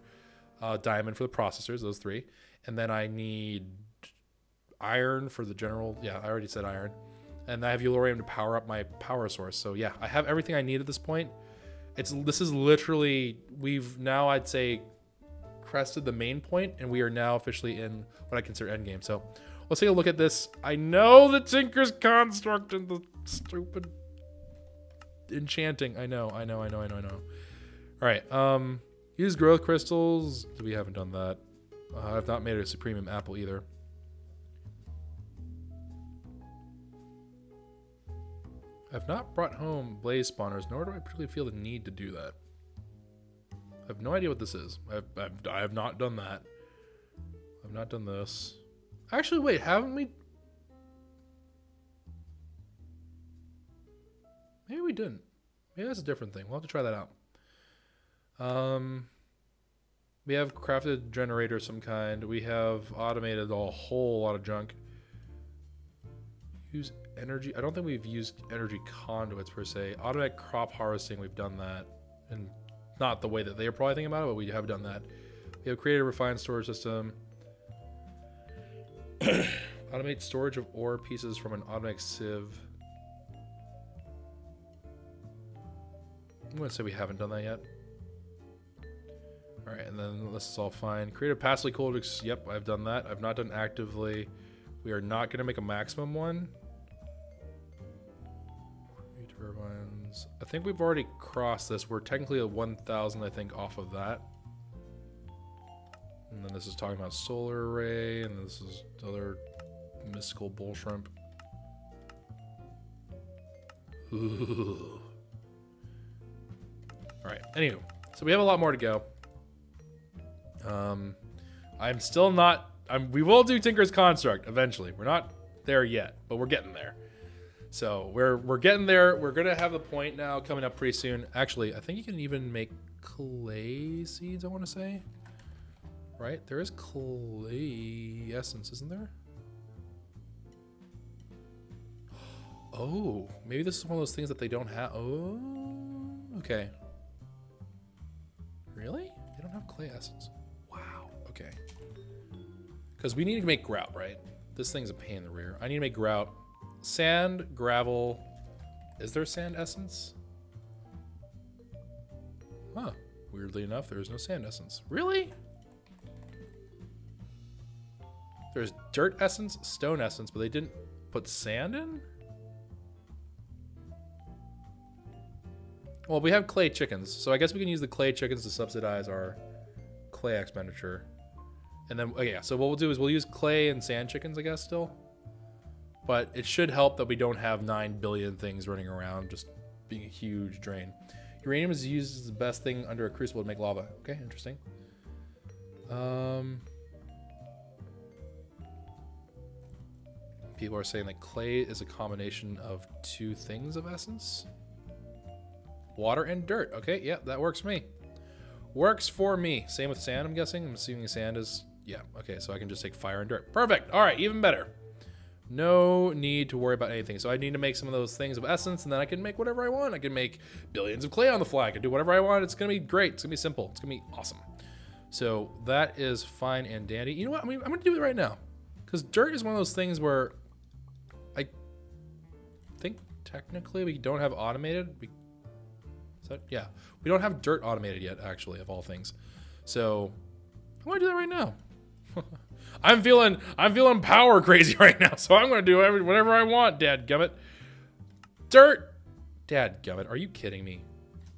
diamond for the processors, those 3. And then I need iron for the general, yeah, I already said iron. And I have yellorium to power up my power source. So yeah, I have everything I need at this point. This is literally, we've now, I'd say, crested the main point, and we are now officially in what I consider endgame. So let's take a look at this. I know the Tinker's Construct and the stupid enchanting. I know. All right. Use growth crystals. We haven't done that. I've not made a supreme apple either. I've not brought home blaze spawners, nor do I particularly feel the need to do that. I have no idea what this is. I have not done that. I've not done this. Actually, wait, haven't we? Maybe we didn't. Maybe that's a different thing. We'll have to try that out. We have crafted generator of some kind. We have automated a whole lot of junk. Use energy. I don't think we've used energy conduits per se. Automatic crop harvesting, we've done that. And not the way that they're probably thinking about it, but we have done that. We have created a refined storage system. Automate storage of ore pieces from an automatic sieve. I'm going to say we haven't done that yet. Alright, and then this is all fine. Create a passively cooled... Yep, I've done that. I've not done actively. We are not going to make a maximum one. Turbines. I think we've already crossed this. We're technically at 1,000, I think, off of that. And then this is talking about solar array, and this is other mystical bull shrimp. Ooh. Alright, anywho. So we have a lot more to go. I'm still not... we will do Tinker's Construct eventually. We're not there yet, but we're getting there. So we're getting there. We're gonna have the point now coming up pretty soon. Actually, I think you can even make clay seeds, I want to say. Right? There is clay essence, isn't there? Oh, maybe this is one of those things that they don't have. Oh, okay. Really? They don't have clay essence. Wow. Okay. Because we need to make grout, right? This thing's a pain in the rear. I need to make grout. Sand, gravel. Is there sand essence? Huh. Weirdly enough, there is no sand essence. Really? There's dirt essence, stone essence, but they didn't put sand in? Well, we have clay chickens, so I guess we can use the clay chickens to subsidize our clay expenditure. And then, okay, yeah, so what we'll do is we'll use clay and sand chickens, I guess, still. But it should help that we don't have 9 billion things running around, just being a huge drain. Uranium is used as the best thing under a crucible to make lava. Okay, interesting. People are saying that clay is a combination of 2 things of essence. Water and dirt. Okay, yeah, that works for me. Works for me. Same with sand, I'm guessing. I'm assuming sand is... Yeah, okay, so I can just take fire and dirt. Perfect. All right, even better. No need to worry about anything. So I need to make some of those things of essence, and then I can make whatever I want. I can make billions of clay on the fly. I can do whatever I want. It's going to be great. It's going to be simple. It's going to be awesome. So that is fine and dandy. You know what? I'm going to do it right now. Because dirt is one of those things where I think technically we don't have automated... Yeah, we don't have dirt automated yet, actually, of all things. So I'm gonna do that right now. I'm feeling power crazy right now, so I'm gonna do whatever I want, dadgummit. Dirt! Dadgummit, are you kidding me?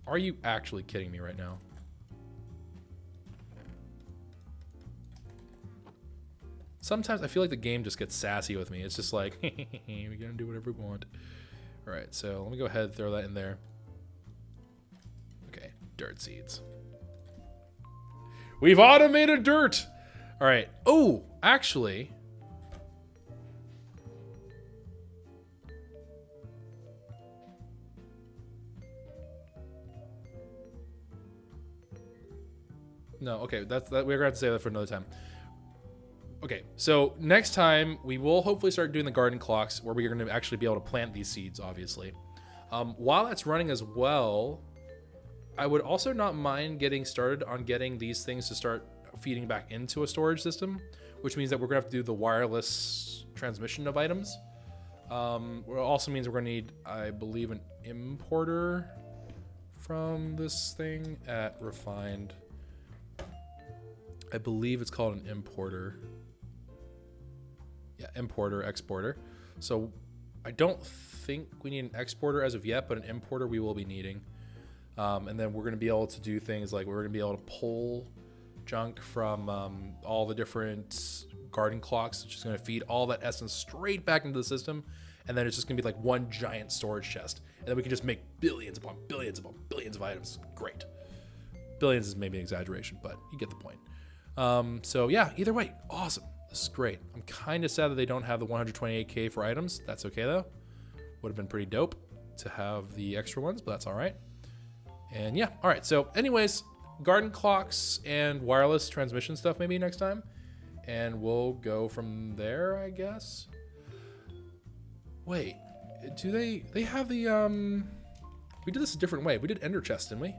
Are you actually kidding me right now? Sometimes I feel like the game just gets sassy with me. It's just like, we're gonna do whatever we want. Alright, so let me go ahead and throw that in there. Okay, dirt seeds. We've automated dirt! Alright. Oh, actually... No, okay, we're gonna have to save that for another time. Okay, so next time we will hopefully start doing the garden clocks where we're gonna actually be able to plant these seeds, obviously. While that's running as well, I would also not mind getting started on getting these things to start feeding back into a storage system, which means that we're gonna have to do the wireless transmission of items. It also means we're gonna need, I believe, an importer from this thing at refined. I believe it's called an importer. Yeah, importer, exporter. So I don't think we need an exporter as of yet, but an importer we will be needing. And then we're going to be able to do things like we're going to be able to pull junk from all the different garden clocks, which is going to feed all that essence straight back into the system. And then it's just going to be like one giant storage chest. And then we can just make billions upon billions upon billions of items. Great. Billions is maybe an exaggeration, but you get the point. So yeah, either way, awesome. This is great. I'm kind of sad that they don't have the 128K for items. That's okay though. Would have been pretty dope to have the extra ones, but that's all right. And yeah, all right. So anyways, garden clocks and wireless transmission stuff maybe next time. And we'll go from there, I guess. Wait, do they have the, we did this a different way. We did ender chests, didn't we?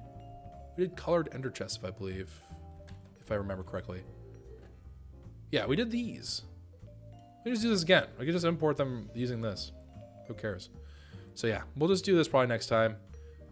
We did colored ender chests, I believe, if I remember correctly. Yeah, we did these. We just do this again. We could just import them using this. Who cares? So yeah, we'll just do this probably next time.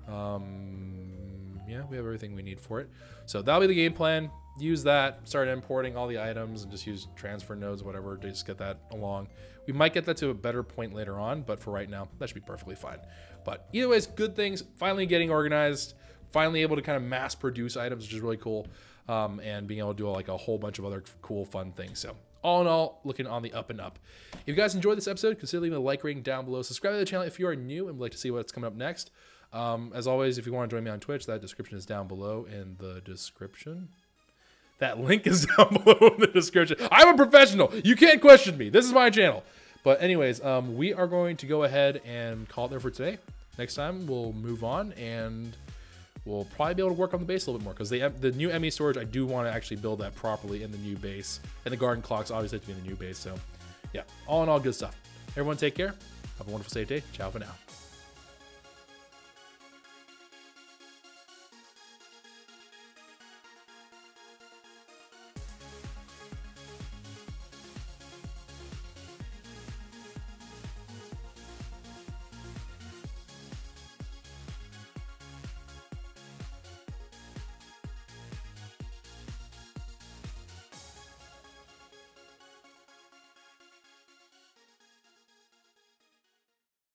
Yeah, we have everything we need for it. So that'll be the game plan. Use that, start importing all the items, and just use transfer nodes, whatever, to just get that along. We might get that to a better point later on, but for right now, that should be perfectly fine. But either ways, good things. Finally getting organized. Finally able to kind of mass produce items, which is really cool. And being able to do like a whole bunch of other cool, fun things. So all in all, looking on the up and up. If you guys enjoyed this episode, consider leaving a like rating down below. Subscribe to the channel if you are new and would like to see what's coming up next. As always, if you want to join me on Twitch, that description is down below in the description. That link is down below in the description. I'm a professional. You can't question me. This is my channel. But anyways, we are going to go ahead and call it there for today. Next time, we'll move on and we'll probably be able to work on the base a little bit more because the new ME storage, I do want to actually build that properly in the new base. And the garden clocks obviously have to be in the new base. So yeah, all in all, good stuff. Everyone take care. Have a wonderful, safe day. Ciao for now.